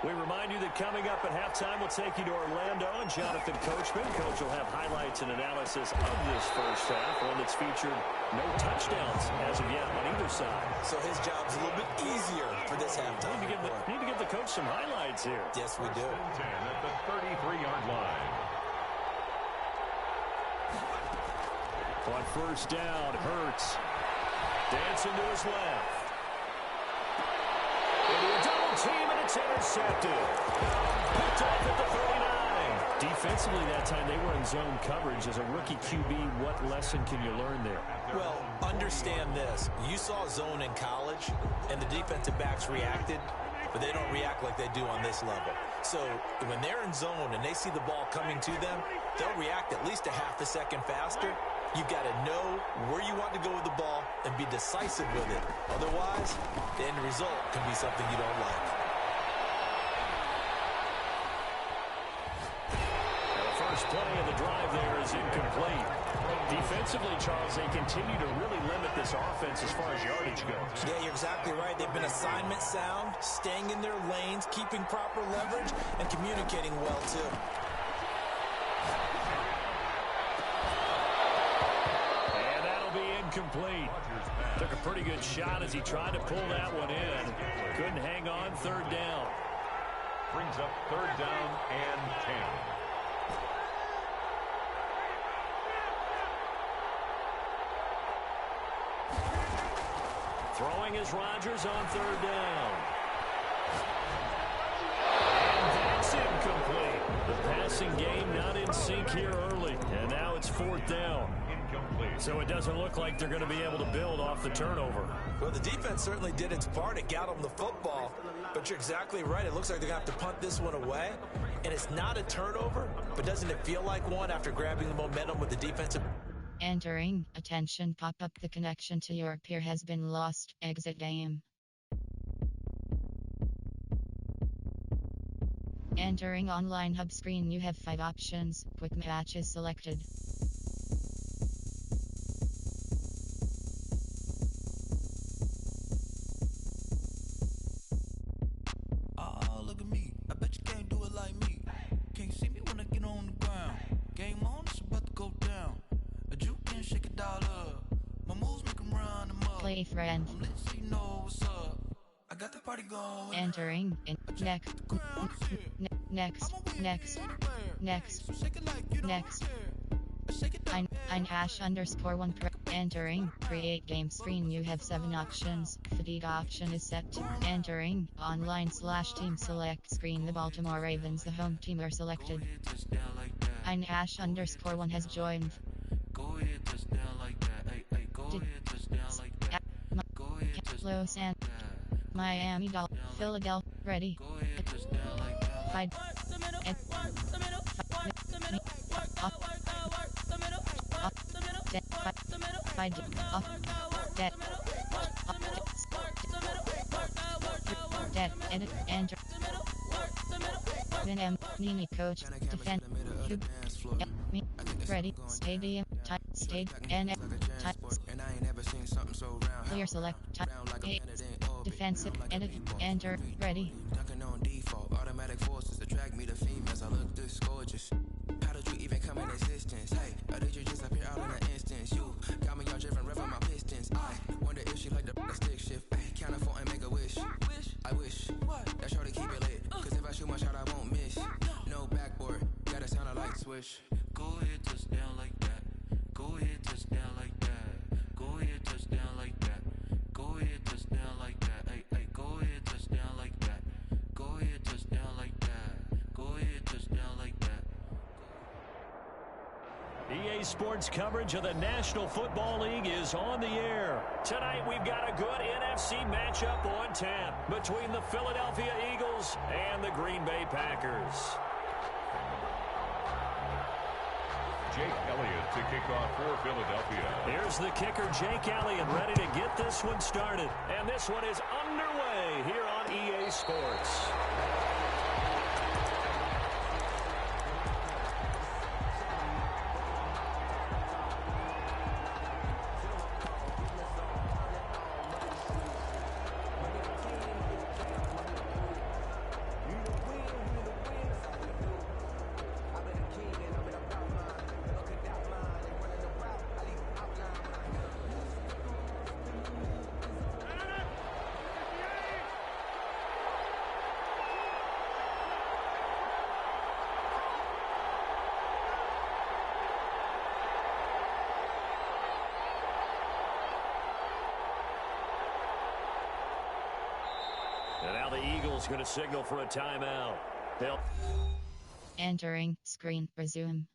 We remind you that coming up at halftime, we'll take you to Orlando and Jonathan Coachman. Coach will have highlights and analysis of this first half, one that's featured no touchdowns as of yet on either side. So his job's a little bit easier for this halftime. Need to give the coach some highlights here. Yes, we do. 10 at the 33-yard line. On first down, Hurts dancing to his left. Into a double team, and it's intercepted. Picked off at the 39. Defensively that time, they were in zone coverage. As a rookie QB, what lesson can you learn there? Well, understand this. You saw zone in college, and the defensive backs reacted, but they don't react like they do on this level. So when they're in zone and they see the ball coming to them, they'll react at least a half a second faster. You've got to know where you want to go with the ball and be decisive with it. Otherwise, the end result can be something you don't like. The first play of the drive there is incomplete. Defensively, Charles, they continue to really limit this offense as far as yardage goes. Yeah, you're exactly right. They've been assignment sound, staying in their lanes, keeping proper leverage, and communicating well, too. Complete. Took a pretty good shot as he tried to pull that one in. Couldn't hang on. Third down. Brings up third down and 10. Throwing is Rodgers on third down. And that's incomplete. The passing game not in sync here early. And now it's fourth down. So it doesn't look like they're going to be able to build off the turnover. Well, the defense certainly did its part. It got them the football. But you're exactly right. It looks like they're going to have to punt this one away. And it's not a turnover, but doesn't it feel like one after grabbing the momentum with the defensive? Entering. Attention, pop up. The connection to your peer has been lost. Exit game. Entering online hub screen. You have 5 options. Quick match is selected. Play friend. Entering in next. #1. Entering create game screen. You have 7 options. Fatigue option is set to entering online/team select screen. The Baltimore Ravens, the home team, are selected. #1 has joined. Los Angeles, Miami, Philadelphia, ready. Fight. Enter. Nini coach. Defend. Ready. Stadium. Type. State. And type. Clear select. Type. Defensive. Edit. Enter. Ready. Ducking on default. Automatic forces attract me to females. I look this gorgeous. How did you even come in existence? Hey, or did you just appear out in an instance? You got me all driven, revving my pistons. I wonder if she like the stick shift. Hey, count a 4 and make a wish. I wish that shorty keep it lit. Cause if I shoot my shot, I won't miss. No backboard, gotta sound a light switch. Go ahead, touchdown like that. Go ahead, touchdown like that. Go ahead, touchdown like that. Go ahead, touchdown like that. Hey, hey, go ahead, touchdown like that. Go ahead, touchdown like that. Go ahead, touchdown like that. EA Sports coverage of the National Football League is on the air. Tonight we've got a good NFC matchup on tap between the Philadelphia Eagles and the Green Bay Packers. Jake Elliott to kick off for Philadelphia. Here's the kicker, Jake Elliott, ready to get this one started. And this one is underway here on EA Sports. And now the Eagles going to signal for a timeout. Entering screen. Resume.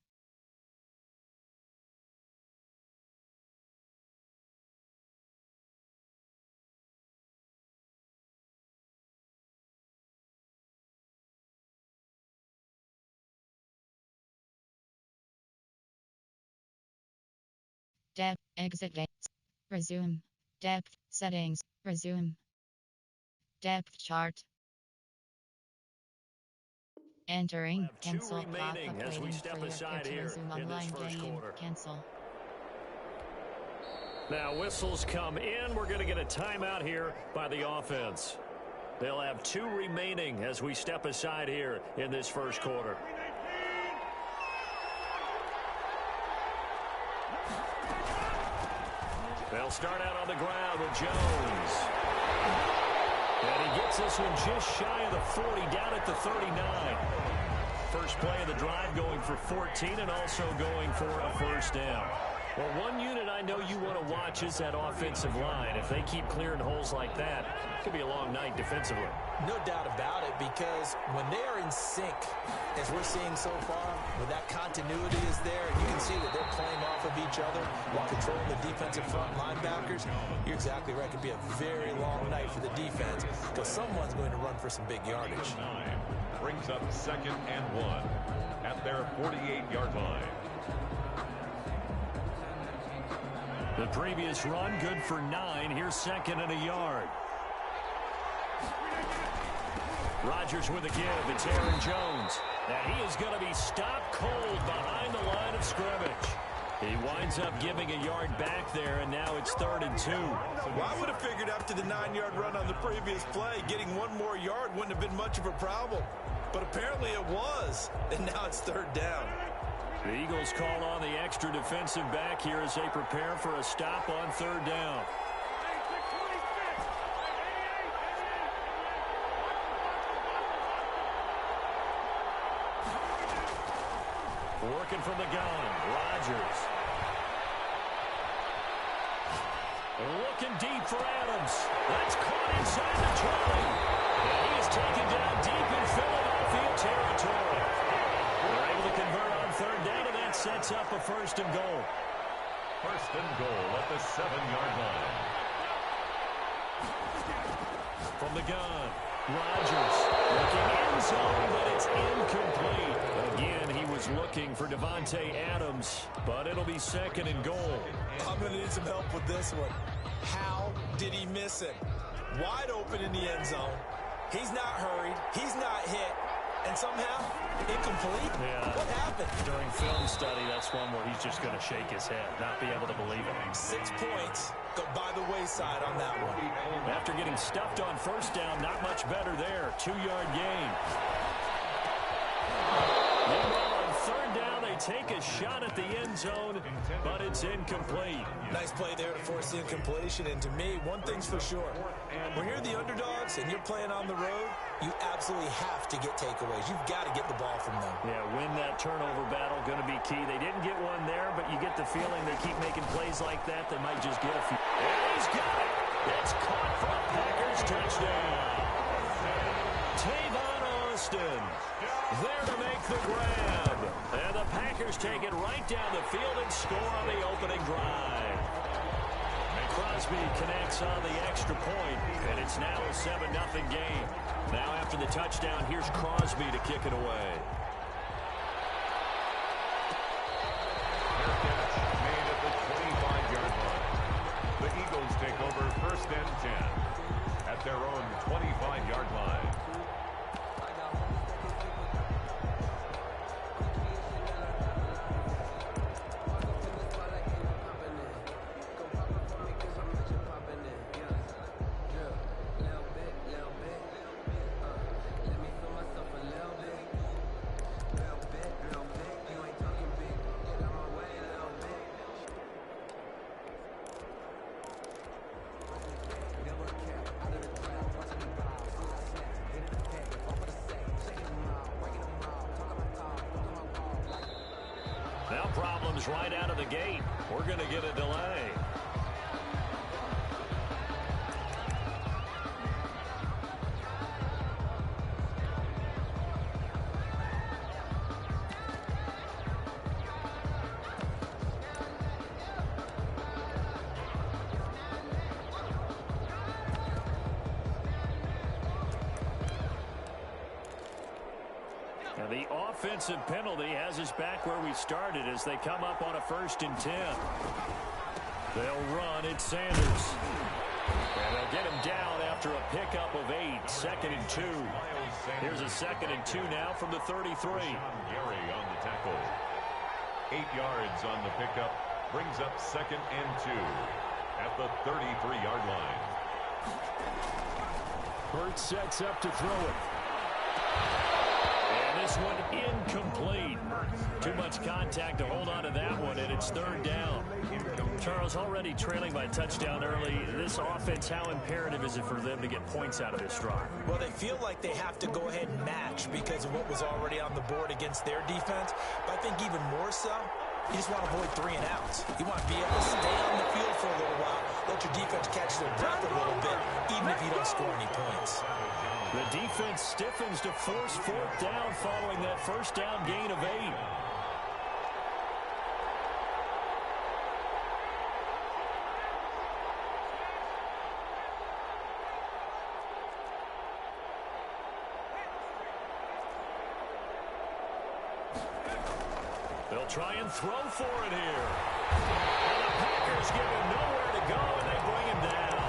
Depth. Exit gates. Resume. Depth settings. Resume. Depth chart. Entering. Cancel. Remaining as we step aside here in this first quarter. Cancel. Now whistles come in. We're going to get a timeout here by the offense. They'll have 2 remaining as we step aside here in this first quarter. They'll start out on the ground with Jones. And he gets this one just shy of the 40, down at the 39. First play of the drive going for 14 and also going for a first down. Well, one unit I know you want to watch is that offensive line. If they keep clearing holes like that, it could be a long night defensively. No doubt about it, because when they are in sync, as we're seeing so far, when that continuity is there, and you can see that they're playing off of each other while controlling the defensive front linebackers, you're exactly right. It could be a very long night for the defense, because someone's going to run for some big yardage. Brings up 2nd and 1 at their 48-yard line. The previous run, good for 9. Here's 2nd and a yard. Rodgers with a give. It's Aaron Jones. And he is going to be stopped cold behind the line of scrimmage. He winds up giving a yard back there, and now it's 3rd and 2. Well, I would have figured after the 9-yard run on the previous play, getting one more yard wouldn't have been much of a problem. But apparently it was, and now it's 3rd down. The Eagles call on the extra defensive back here as they prepare for a stop on 3rd down. Working from the gun, Rodgers. Looking deep for Adams. That's caught inside the 20. And he is taken down deep in Philadelphia territory. They're able to convert on 3rd down, and that sets up a 1st and goal. 1st and goal at the 7-yard line. From the gun, Rodgers looking end zone, but it's incomplete. Again, he was looking for Devontae Adams, but it'll be 2nd and goal. I'm going to need some help with this one. How did he miss it? Wide open in the end zone. He's not hurried. He's not hit. And somehow, incomplete? Yeah. What happened? During film study, that's one where he's just going to shake his head, not be able to believe it. 6 points go by the wayside on that one. After getting stuffed on 1st down, not much better there. 2-yard gain. Meanwhile, on 3rd down, they take a shot at the end zone, but it's incomplete. Nice play there to force the incompletion. And to me, one thing's for sure. When you're the underdogs and you're playing on the road, you absolutely have to get takeaways. You've got to get the ball from them. Yeah, win that turnover battle, going to be key. They didn't get one there, but you get the feeling they keep making plays like that, they might just get a few. And he's got it! It's caught for a Packers touchdown. Tavon Austin there to make the grab. And the Packers take it right down the field and score on the opening drive. Crosby connects on the extra point, and it's now a 7-0 game. Now after the touchdown, here's Crosby to kick it away. Fair catch made at the 25-yard line. The Eagles take over 1st and 10 at their own 25-yard Now problems right out of the gate. We're going to get a delay. And the offensive penalty has us back where we started as they come up on a 1st and 10. They'll run. It's Sanders. And they'll get him down after a pickup of 8. 2nd and 2. Here's a 2nd and 2 now from the 33. Gary on the tackle. 8 yards on the pickup. Brings up 2nd and 2 at the 33-yard line. Burt sets up to throw it. This one incomplete. Too much contact to hold on to that one, and it's 3rd down. Charles, already trailing by a touchdown early. This offense, how imperative is it for them to get points out of this drive? Well, they feel like they have to go ahead and match because of what was already on the board against their defense. But I think even more so, you just want to avoid 3 and outs. You want to be able to stay on the field for a little while, let your defense catch their breath a little bit, even if you don't score any points. The defense stiffens to force 4th down following that 1st down gain of 8. They'll try and throw for it here. And the Packers give him nowhere to go, and they bring him down.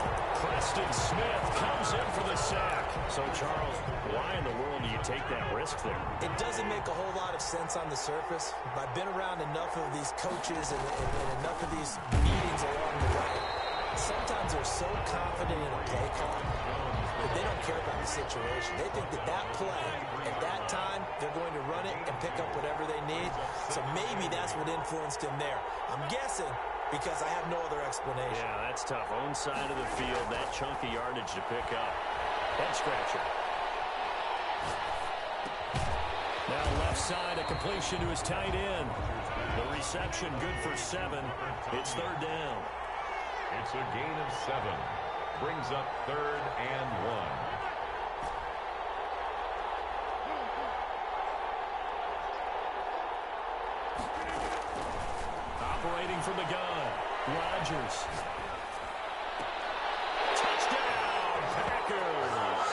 Preston Smith comes in for the sack. So, Charles, why in the world do you take that risk there? It doesn't make a whole lot of sense on the surface. I've been around enough of these coaches and enough of these meetings along the way. Sometimes they're so confident in a play call that they don't care about the situation. They think that that play, at that time, they're going to run it and pick up whatever they need. So maybe that's what influenced him there. I'm guessing because I have no other explanation. Yeah, that's tough. Own side of the field, that chunk of yardage to pick up. Head scratcher. Now left side, a completion to his tight end. The reception good for 7. It's 3rd down. It's a gain of 7. Brings up 3rd and 1. Operating from the gun, Rodgers. Touchdown, Packers.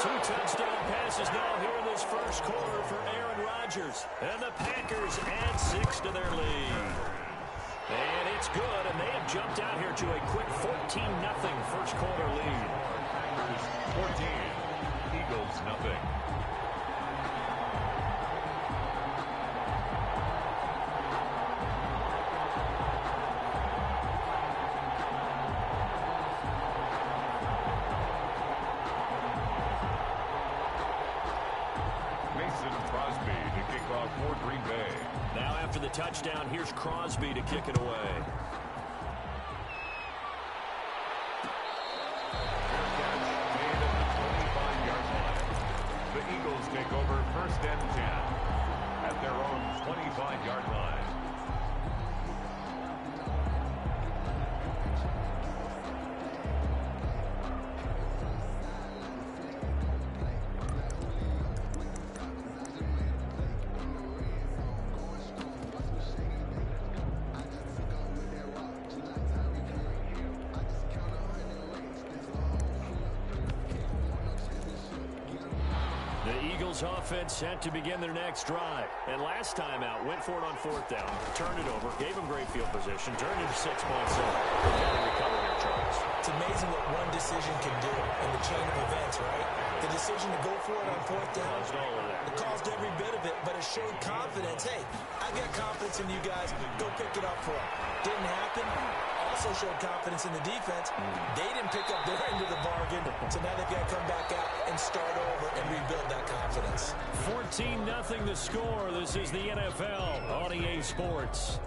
2 touchdown passes now here in this 1st quarter for Aaron Rodgers. And the Packers add 6 to their lead. And it's good, and they have jumped out here to a quick 14-0 1st quarter lead. 14, Eagles nothing. After the touchdown, here's Crosby to kick it away. Made at the 25-yard line. The Eagles take over 1st and 10 at their own 25-yard line. Offense set to begin their next drive. And last time out, went for it on 4th down, turned it over, gave them great field position, turned into 6 points. Got to recover here, Charles. It's amazing what one decision can do in the chain of events, right? The decision to go for it on 4th down, it caused every bit of it, but it showed confidence. Hey, I've got confidence in you guys. Go pick it up for them. Didn't happen. Also showed confidence in the defense. They didn't pick up their end of the bargain, so now they've got to come back out and start over and rebuild that confidence. 14-0 the score. This is the NFL on EA Sports.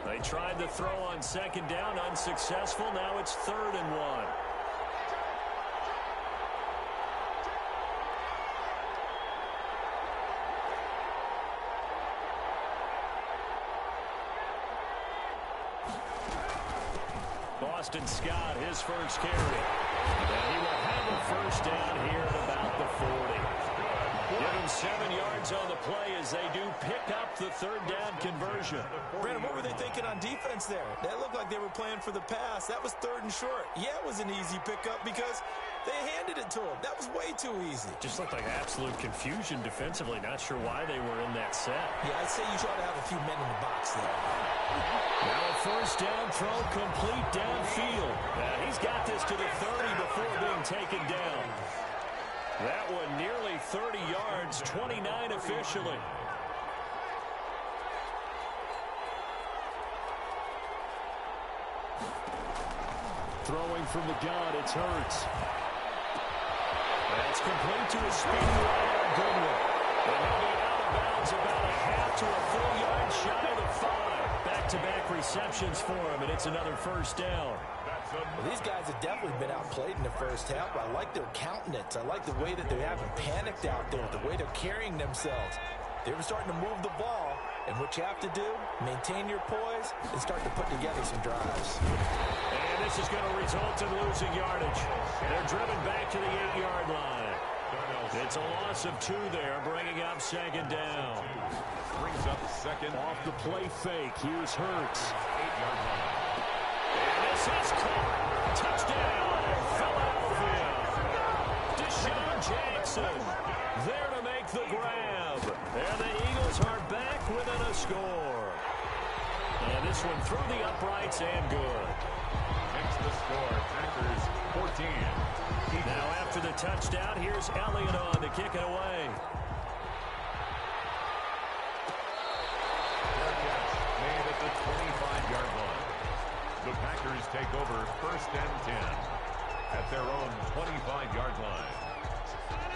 They tried the throw on second down, unsuccessful. Now it's 3rd and 1. Boston Scott, his first carry. And he will have a first down here at about the 40. Give him 7 yards on the play as they do pick up the 3rd down conversion. Brandon, what were they thinking on defense there? That looked like they were playing for the pass. That was 3rd and short. Yeah, it was an easy pickup because they handed it to him. That was way too easy. Just looked like absolute confusion defensively. Not sure why they were in that set. Yeah, I'd say you try to have a few men in the box there. Now a first down throw complete downfield. He's got this to the 30 before being taken down. That one nearly 30 yards, 29 officially. Throwing from the gun, it's Hurts. That's complete to a speedy wide Goodwin. And he'll be out of bounds about a half to a full yard shy of the 5. Back-to-back receptions for him, and it's another first down. Well, these guys have definitely been outplayed in the first half. I like their countenance. I like the way that they haven't panicked out there, the way they're carrying themselves. They were starting to move the ball, and what you have to do, maintain your poise and start to put together some drives. And this is going to result in losing yardage. They're driven back to the 8-yard line. It's a loss of 2 there, bringing up second down. Brings up second. Off the play fake, here's Hurts. 8-yard line. And this is caught. Touchdown, Philadelphia. Deshaun Jackson there to make the grab. And the Eagles are back within a score. And this one through the uprights and good. Makes the score. Packers 14. Now after the touchdown, here's Elliott on to kick it away. Fair catch made at the 25-yard line. The Packers take over 1st and 10 at their own 25-yard line.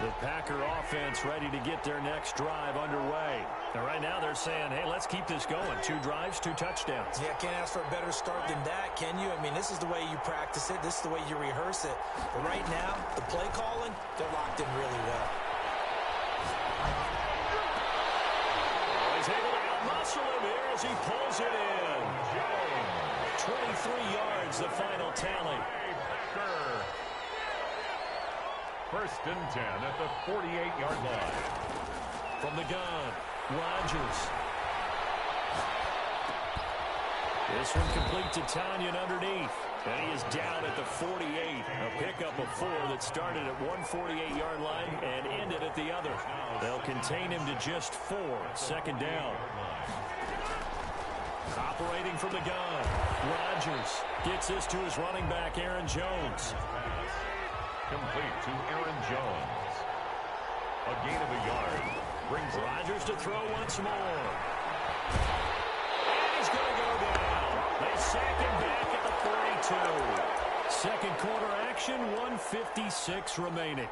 The Packer offense ready to get their next drive underway. And right now they're saying, hey, let's keep this going. 2 drives, 2 touchdowns. Yeah, can't ask for a better start than that, can you? I mean, this is the way you practice it. This is the way you rehearse it. But right now, the play calling, they're locked in really well. He's able to outmuscle him here as he pulls it in. 23 yards, the final tally. 1st and 10 at the 48-yard line. From the gun, Rodgers. This one complete to Tanyan underneath. And he is down at the 48. A pickup of 4 that started at one 48-yard line and ended at the other. They'll contain him to just 4. Second down. Operating from the gun. Rodgers gets this to his running back, Aaron Jones. Complete to Aaron Jones. A gain of a yard. Brings Rodgers to throw once more. And he's going to go down. They sack him back at the 42. Second quarter action, 1:56 remaining.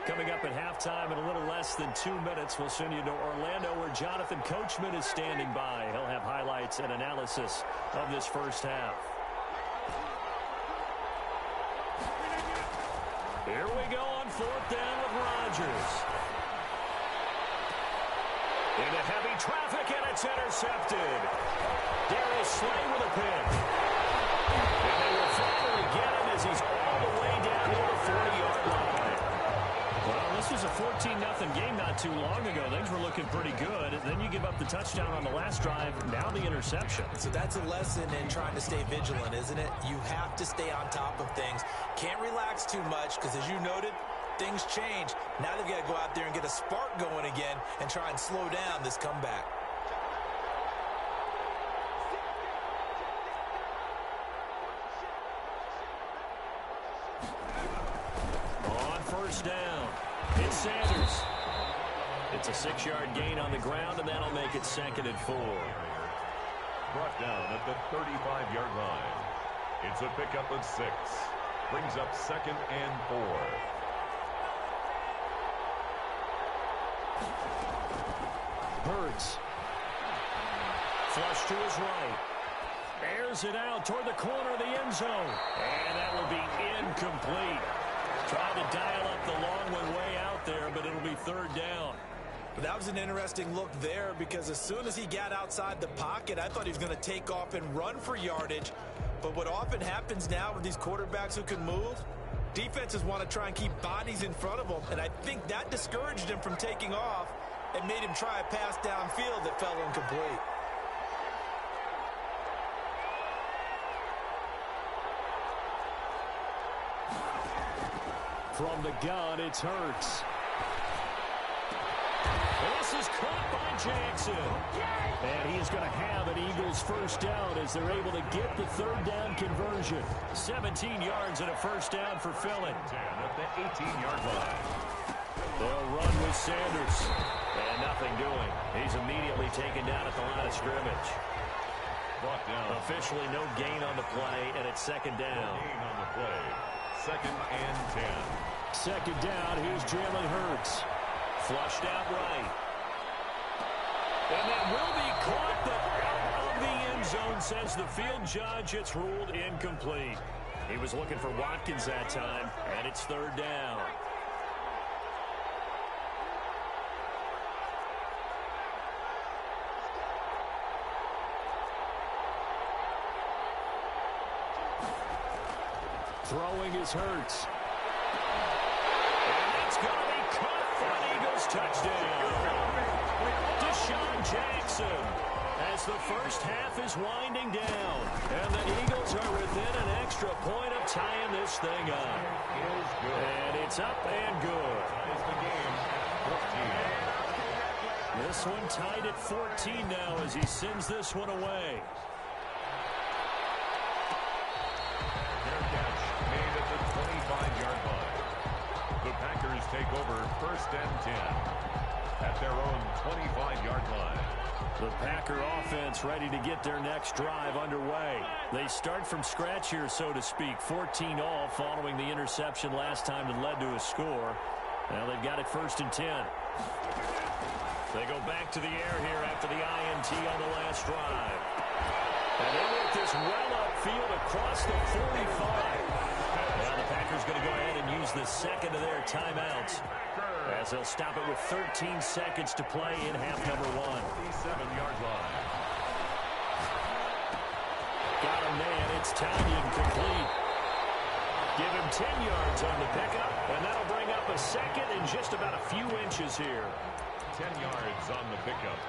Coming up at halftime in a little less than 2 minutes, we'll send you to Orlando where Jonathan Coachman is standing by. He'll have highlights and analysis of this first half. Here we go on 4th down with Rodgers. Into heavy traffic, and it's intercepted. Darius Slay with a pick. And they will finally get him as he's all the way down to the 40-yard line. Well, this was a 14-0 game not too long ago. Things were looking pretty good. Then you give up the touchdown on the last drive. Now the interception. So that's a lesson in trying to stay vigilant, isn't it? You have to stay on top of things. Can't relax too much because, as you noted, things change. Now they've got to go out there and get a spark going again and try and slow down this comeback. On first down, it's Sanders. It's a 6-yard gain on the ground, and that'll make it 2nd and 4. Brought down at the 35-yard line. It's a pickup of 6. Brings up 2nd and 4. Hurts. Flush to his right. Airs it out toward the corner of the end zone. And that will be incomplete. Tried to dial up the long one way out there, but it'll be 3rd down. But that was an interesting look there because as soon as he got outside the pocket, I thought he was going to take off and run for yardage. But what often happens now with these quarterbacks who can move, defenses want to try and keep bodies in front of them. And I think that discouraged him from taking off and made him try a pass downfield that fell incomplete. From the gun, it's Hurts. This is caught by Jackson. And he is going to have an Eagles first down as they're able to get the 3rd down conversion. 17 yards and a first down for Philly. 10 at the 18-yard line. They'll run with Sanders. And nothing doing. He's immediately taken down at the line of scrimmage. Brought down. Officially no gain on the play, and it's 2nd down. No gain on the play. 2nd and 10. 2nd down, here's Jalen Hurts. Flushed out right. And that will be caught, but out of the end zone, says the field judge. It's ruled incomplete. He was looking for Watkins that time, and it's 3rd down. Throwing is Hurts. And it's going to be caught for an Eagles touchdown. Deshaun Jackson as the first half is winding down. And the Eagles are within an extra point of tying this thing up. And it's up and good. Ties the game at 14. This one tied at 14 now as he sends this one away. Their catch made at the 25-yard line. The Packers take over 1st and 10 at their own 25-yard line. The Packer offense ready to get their next drive underway. They start from scratch here, so to speak. 14 all following the interception last time that led to a score. Now they've got it 1st and 10. They go back to the air here after the INT on the last drive. And they work this well upfield across the 45. Now the Packers going to go ahead and use the 2nd of their timeouts as they'll stop it with 13 seconds to play in half number 1. 7-yard line. Got a man. It's Tanyan complete. Give him 10 yards on the pickup, and that'll bring up a 2nd in just about a few inches here. 10 yards on the pickup.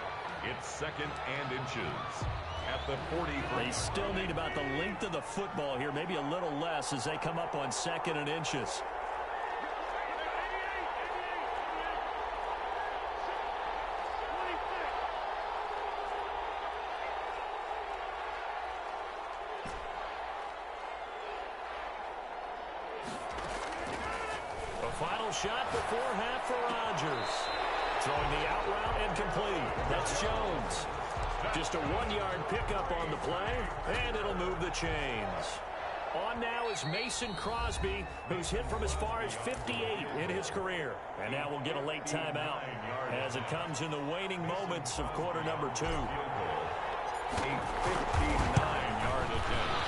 It's 2nd and inches at the 43. They still need about the length of the football here, maybe a little less as they come up on 2nd and inches. A final shot before half for Rodgers. Throwing the out route and complete. That's Jones. Just a 1-yard pickup on the play, and it'll move the chains. On now is Mason Crosby, who's hit from as far as 58 in his career. And now we'll get a late timeout as it comes in the waning moments of quarter number 2. A 59-yard attempt.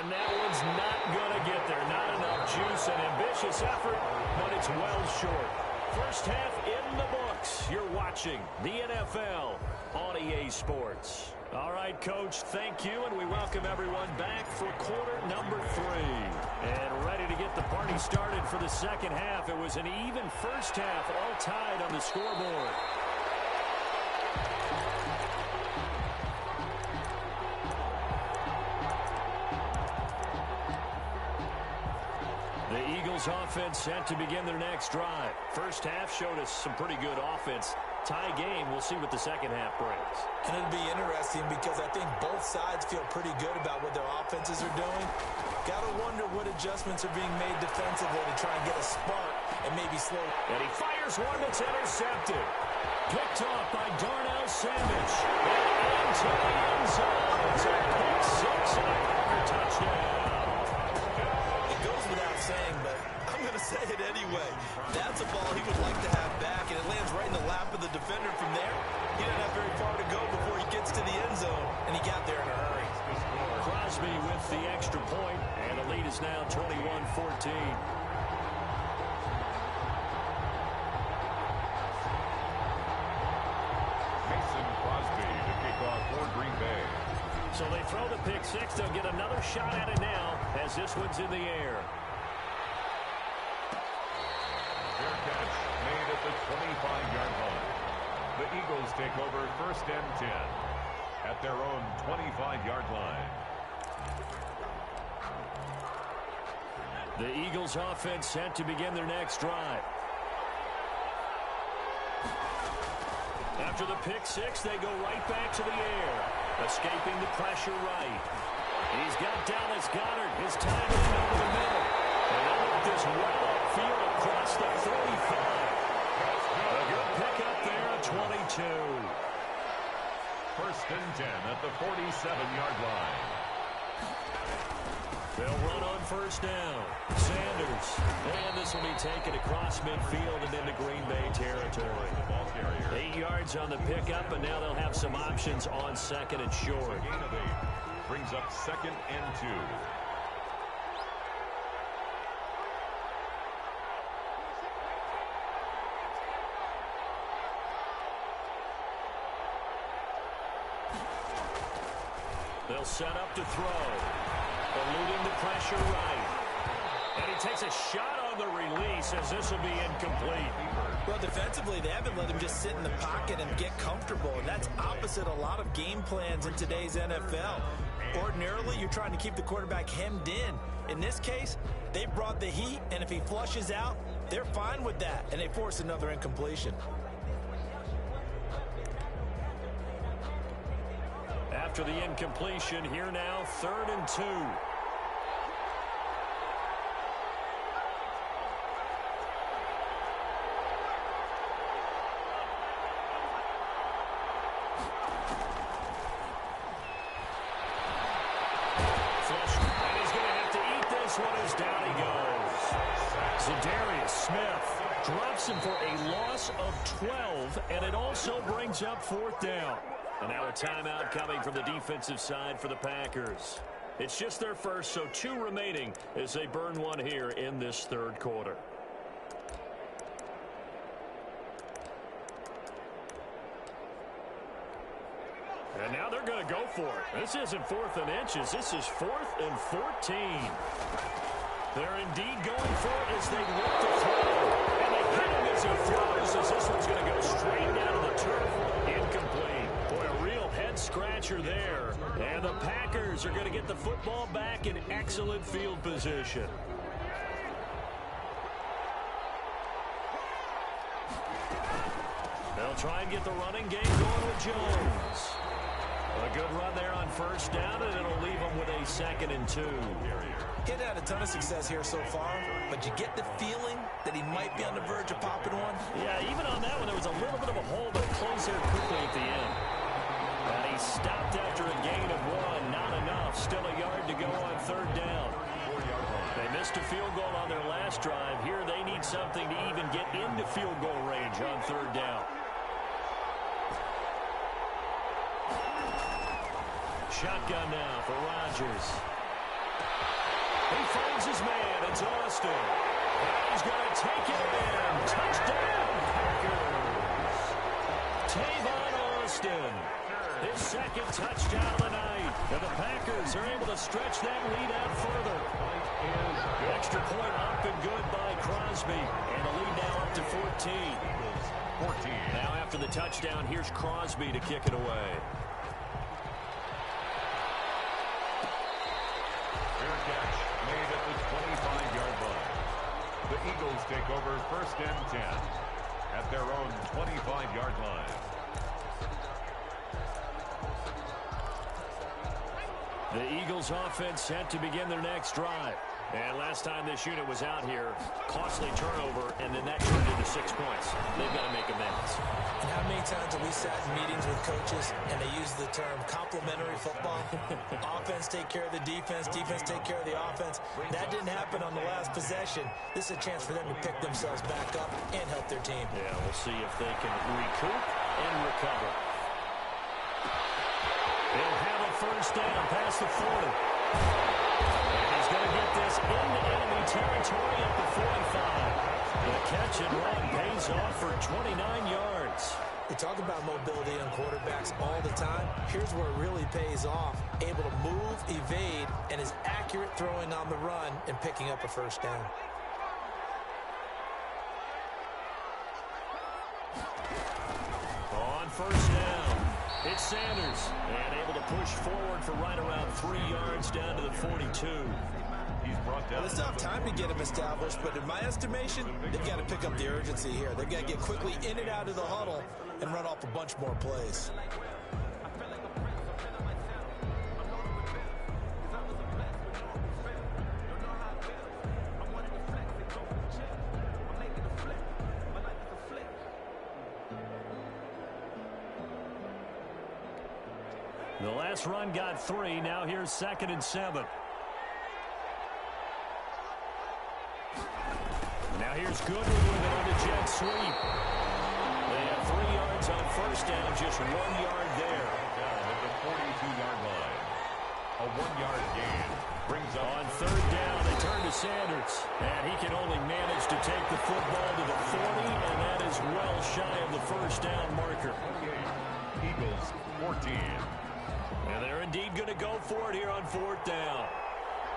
And that one's not going to get there. Not enough juice, an ambitious effort, but it's well short. First half in the books. You're watching the NFL on EA Sports. All right, Coach, thank you, and we welcome everyone back for quarter number 3. And ready to get the party started for the second half. It was an even first half, all tied on the scoreboard. The Eagles offense set to begin their next drive. First half showed us some pretty good offense. Tie game, we'll see what the second half brings. And it'll be interesting because I think both sides feel pretty good about what their offenses are doing. Got to wonder what adjustments are being made defensively to try and get a spark and maybe slow. And he fires one that's intercepted. Picked off by Darnell Savage. And into the end zone. It's a pick six and a Packer touchdown. It goes without saying, but I'm going to say it anyway. That's a ball he would like to have back, and it lands right in the lap of the defender from there. He didn't have very far to go before he gets to the end zone, and he got there in a hurry. Crosby with the extra point, and the lead is now 21-14. So they throw the pick six. They'll get another shot at it now as this one's in the air. Fair catch made at the 25-yard line. The Eagles take over first and 10 at their own 25-yard line. The Eagles offense set to begin their next drive. After the pick six, they go right back to the air. Escaping the pressure right. He's got Dallas Goedert. His time in over the middle. And they'll let this well upfield across the 35. A good pickup there at 22. First and 10 at the 47-yard line. They'll run on first down. Sanders. And this will be taken across midfield and into Green Bay territory. 8 yards on the pickup, and now they'll have some options on second and short. Gain of 8 brings up second and 2. They'll set up to throw. Eluding the pressure right. And he takes a shot on the release as this will be incomplete. Well, defensively, they haven't let him just sit in the pocket and get comfortable, and that's opposite a lot of game plans in today's NFL. Ordinarily, you're trying to keep the quarterback hemmed in. In this case, they brought the heat, and if he flushes out, they're fine with that, and they force another incompletion. After the incompletion, here now, 3rd and 2. Drops him for a loss of 12, and it also brings up 4th down. And now a timeout coming from the defensive side for the Packers. It's just their first, so 2 remaining as they burn one here in this 3rd quarter. And now they're going to go for it. This isn't 4th and inches. This is 4th and 14. They're indeed going for it as they look to throw. And they hit him as he throws as this one's going to go straight down to the turf. Incomplete. Boy, a real head-scratcher there. And the Packers are going to get the football back in excellent field position. They'll try and get the running game going with Jones. A good run there on first down, and it'll leave them with a 2nd and 2. He's had a ton of success here so far, but you get the feeling that he might be on the verge of popping one. Yeah, even on that one, there was a little bit of a hole, but it closed there quickly at the end. And he stopped after a gain of 1. Not enough. Still a yard to go on 3rd down. They missed a field goal on their last drive. Here they need something to even get into field goal range on 3rd down. Shotgun now for Rodgers. He finds his man. It's Austin. And he's going to take it in. Touchdown, Packers. Tavon Austin. His 2nd touchdown of the night. And the Packers are able to stretch that lead out further. Extra point up and good by Crosby. And the lead now up to 14. Now after the touchdown, here's Crosby to kick it away. Made at the 25-yard line. The Eagles take over first and 10 at their own 25-yard line. The Eagles offense set to begin their next drive. And last time this unit was out here, costly turnover, and then that turned into 6 points. They've got to make amends. And how many times have we sat in meetings with coaches and they use the term complementary football? Offense take care of the defense, defense take care of the offense. That didn't happen on the last possession. This is a chance for them to pick themselves back up and help their team. Yeah, we'll see if they can recoup and recover. They'll have a first down past the 40. And he's going to get this into enemy territory at the 45. The catch and run pays off for 29 yards. We talk about mobility on quarterbacks all the time. Here's where it really pays off. Able to move, evade, and is accurate throwing on the run and picking up a first down. On first down, it's Sanders. And able to push forward for right around 3 yards down to the 42. He's brought down. Well, it's not time to get him established, but in my estimation, they've got to pick up the urgency here. They've got to get quickly in and out of the huddle and run off a bunch more plays. The last run got 3. Now here's 2nd and 7. Now here's Goodwin with it on the jet sweep. They have 3 yards on first down, just 1 yard there. Down at the 42-yard line. A 1-yard gain brings up on third down. They turn to Sanders, and he can only manage to take the football to the 40, and that is well shy of the first down marker. Eagles 14. And they're indeed going to go for it here on 4th down.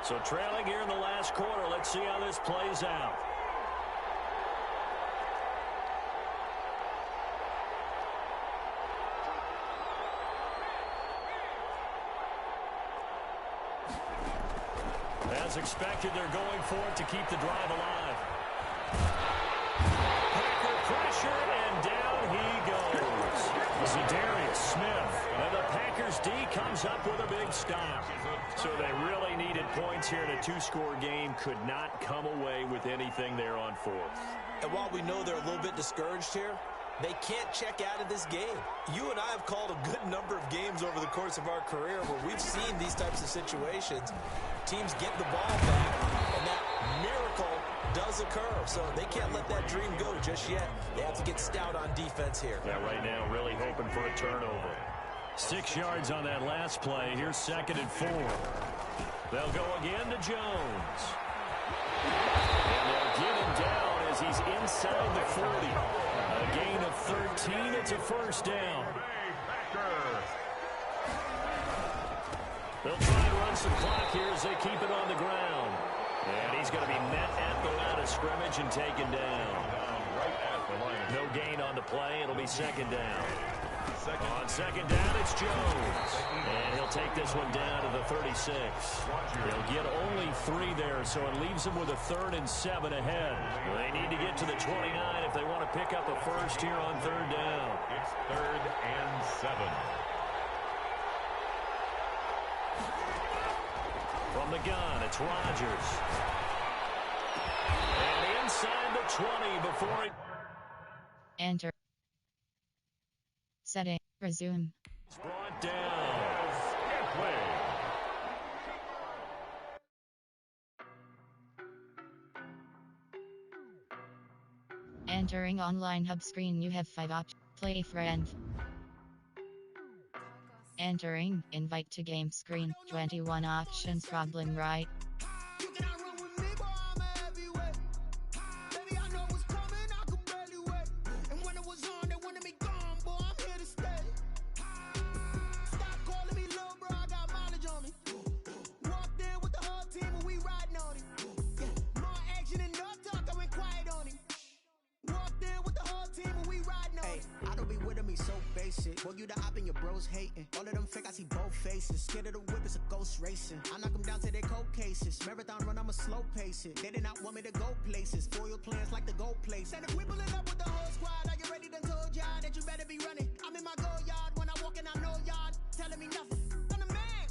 So trailing here in the last quarter. Let's see how this plays out. As expected, they're going for it to keep the drive alive. Packer pressure, and down he goes. Za'Darius Smith. And the Packers D comes up with a big stop. So they really needed points here in a 2-score game. Could not come away with anything there on 4th. And while we know they're a little bit discouraged here, they can't check out of this game. You and I have called a good number of games over the course of our career where we've seen these types of situations. Teams get the ball back, and that miracle does occur. So they can't let that dream go just yet. They have to get stout on defense here. Yeah, right now really hoping for a turnover. 6 yards on that last play. Here's 2nd and 4. They'll go again to Jones. And they'll get him down as he's inside the 40. A gain of 13. It's a first down. They'll try and run some clock here as they keep it on the ground. And he's going to be met at the line of scrimmage and taken down. No gain on the play. It'll be 2nd down. On 2nd down, it's Jones. And he'll take this one down to the 36. He'll get only 3 there, so it leaves him with a 3rd and 7 ahead. They need to get to the 29 if they want to pick up a first here on 3rd down. It's 3rd and 7. From the gun, it's Rodgers. And inside the 20 before it. Enter. Setting. Resume. It's brought down. Entering online hub screen, you have 5 options. Play friend. Entering invite to game screen. 21 options. Problem right. You cannot run with me, boy, I'm a heavyweight. Baby, I know what's coming, I could barely wait. And when it was on, they wanted me gone, boy, I'm here to stay. Stop calling me little bro, I got mileage on me. Walked in with the whole team and we riding on him. Yeah, more action and no talk, I went quiet on him. Walked in with the whole team and we riding on him. I don't be with me so basic. Boy, you the op and your bros hating. All of them fake, I see both faces. Scared of the whip, it's a ghost racing. I knock them down to their cold cases. Marathon run, I'ma slow pace it. They did not want me to go places. Foil plans like the go place. And if we pulling up with the whole squad, are you ready? Done told y'all that you better be running. I'm in my go yard when I walk in, I know y'all telling me nothing. I'm the man.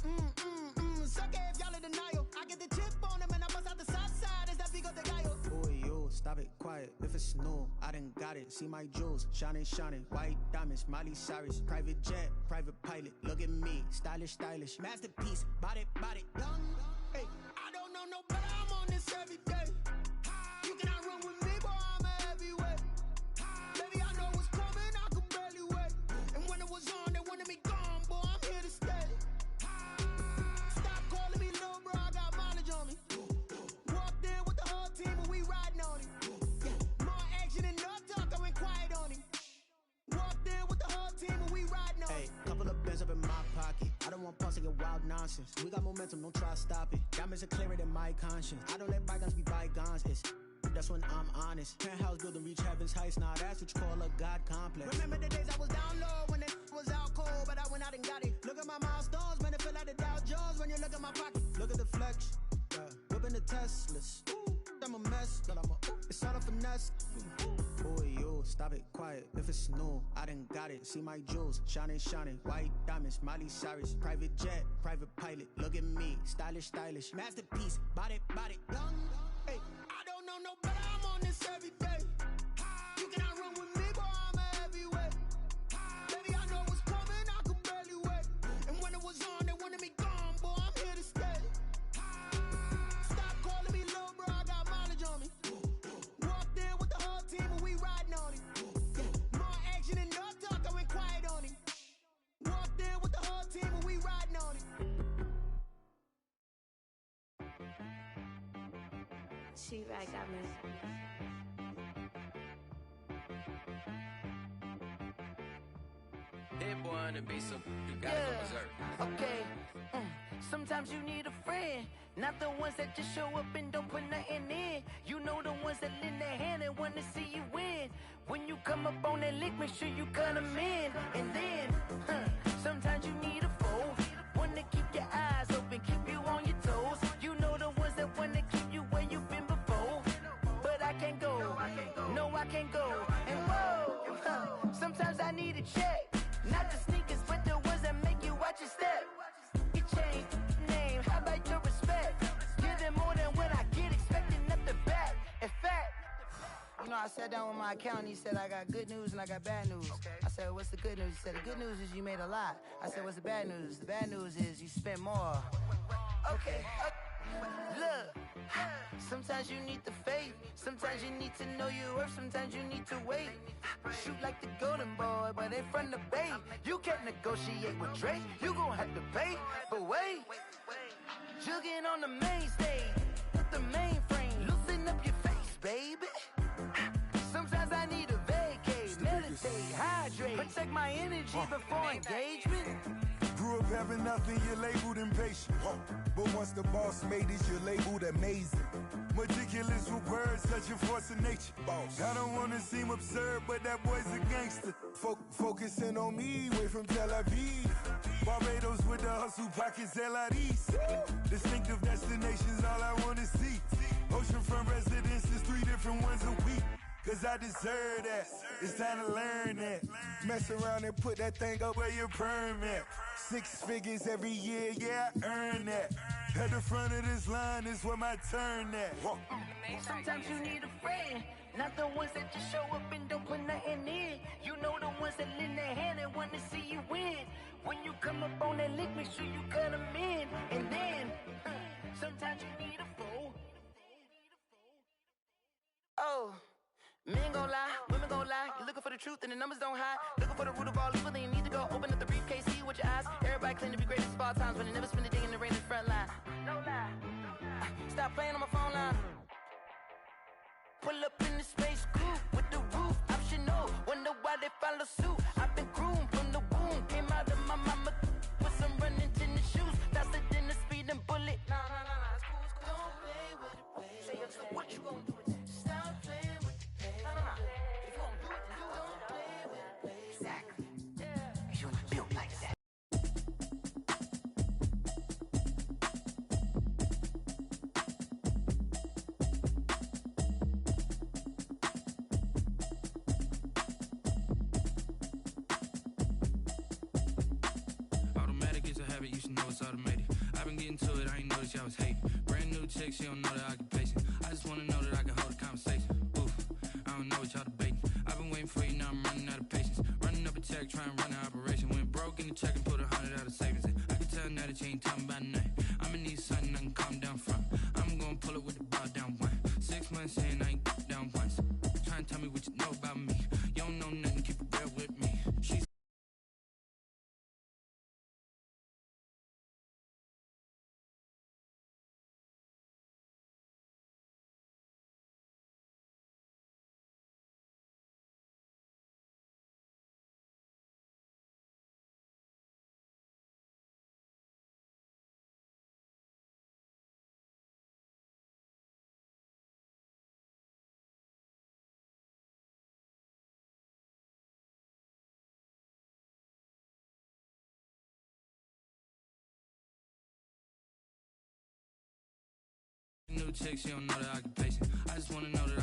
Suck it if y'all in denial. I get the chip on them and I bust out the side. it's new, I done got it. See my jewels, shining, shining. White diamonds, Miley Cyrus. Private jet, private pilot. Look at me, stylish, stylish. Masterpiece, body, body, young. Hey, I don't know no better, I'm on this every day. You cannot run with me, boy, I'm a heavyweight. Baby, I know what's coming, I could barely wait. And when it was on, they wanted me gone, boy, I'm here to stay. Stop calling me little bro, I got mileage on me. Walked in with the whole team and we riding on it. Yeah, more action and no talk, I went quiet on him. Walked in with the whole team and we riding on it. Hey, couple of bands up in my pocket. I don't want pause to get wild nonsense. We got momentum, don't try to stop it. Diamonds are clearer than my conscience. I don't let bygones be bygones. That's when I'm honest. Penthouse building, reach heaven's heights. Now that's what you call a God complex. Remember the days I was down low when it was out cold, but I went out and got it. Look at my milestones, man, it feel like the Dow Jones when you look at my pocket. Look at the flex, whipping the Teslas. I'm a mess, but it's all a finesse. Boy, you stop it, quiet. If it's new, I done got it. See my jewels, shining, shining. White diamonds, Miley Cyrus. Private jet, private pilot. Look at me, stylish, stylish. Masterpiece, body, body, young. Hey, I don't know no better, I'm on this every day. You cannot run with me, boy, I'm a heavyweight. Baby, I know what's coming, I could barely wait. And when it was on, they wanted me gone, boy, I'm here to stay. Stop calling me little bro, I got mileage on me. Walked in with the whole team and we riding on it. Yeah, more action and no talk, I went quiet on him. Walked in with the whole team and we riding on it. She right got me. Hit boy on the beat, so you gotta go berserk. Okay. Sometimes you need a friend, not the ones that just show up and don't put nothing in. You know the ones that lend their hand and wanna see you win. When you come up on that lick, make sure you cut them in. And then, sometimes you need a foe, one to keep your eyes open, keep you on your toes. You know the ones that wanna keep you where you've been before. But I can't go, no I can't go. And whoa, sometimes I need a check. Not the sneakers, but the ones that make you watch your step. You change name, how about your respect? Give them more than what I get, expecting nothing back. In fact, you know, I sat down with my accountant, he said, I got good news and I got bad news. I said, what's the good news? He said, the good news is you made a lot. I said, what's the bad news? The bad news is you spent more. Okay. Look, sometimes you need the faith, sometimes you need to know your worth, sometimes you need to wait. Shoot like the golden boy, but they from the bay. You can't negotiate with Drake, you gon' have to pay. But wait, jugging on the main stage, with the mainframe, loosen up your face, baby. Sometimes I need a vacate, meditate, hydrate, protect my energy before engagement. Grew up having nothing, you're labeled impatient. But once the boss made it, you're labeled amazing. Meticulous with words, such a force of nature. I don't wanna seem absurd, but that boy's a gangster. Focusing on me, way from Tel Aviv. Barbados with the hustle pockets, LIDs. Distinctive destinations, all I wanna see. Oceanfront residences, 3 different ones a week. Cause I deserve that, it's time to learn that. Mess around and put that thing up where your perm at. 6 figures every year, yeah, I earn that. At the front of this line is where my turn at. Sometimes you need a friend, not the ones that just show up and don't put nothing in. You know the ones that lend their hand and want to see you win. When you come up on that lick, make sure you cut them in. And then, sometimes you need a foe. Oh. Men gon' lie, women gon' lie. You're looking for the truth and the numbers don't hide. Looking for the root of all evil, then you need to go open up the briefcase, see with your eyes. Everybody claim to be greatest of all times, but they never spend a day in the rain in the front line. No lie. Stop playing on my phone line. Pull up in the space coupe with the roof optional. Wonder why they follow suit. I've been groomed from the womb. Came out of my mama with some running tennis shoes. Faster than the speeding bullet. Nah, it's cool, it's cool. Don't play with it, baby. Say so what you gon' do with it? Stop playing with it. If you gon' do it, then don't play with it, baby. Exactly. Yeah. You built like that. Automatic is a habit, you should know it's automated. I've been getting to it, I ain't noticed y'all was hating. Brand new chick, she don't know the occupation. I just wanna know that I can hold a conversation. Oof, I don't know what y'all debating. I've been waiting for you, now I'm running out of patience. Running up a check, trying to run an operation. Went broke in the check and put 100 out of savings in. I can tell now that you ain't talking about nothing. I'ma need something I can calm down from. I'm gonna pull it with the bar down one. 6 months in, I ain't down once. Try and tell me what you know about me. You don't know nothing, keep it real with me. She's new chick, she don't know the occupation. I just wanna know that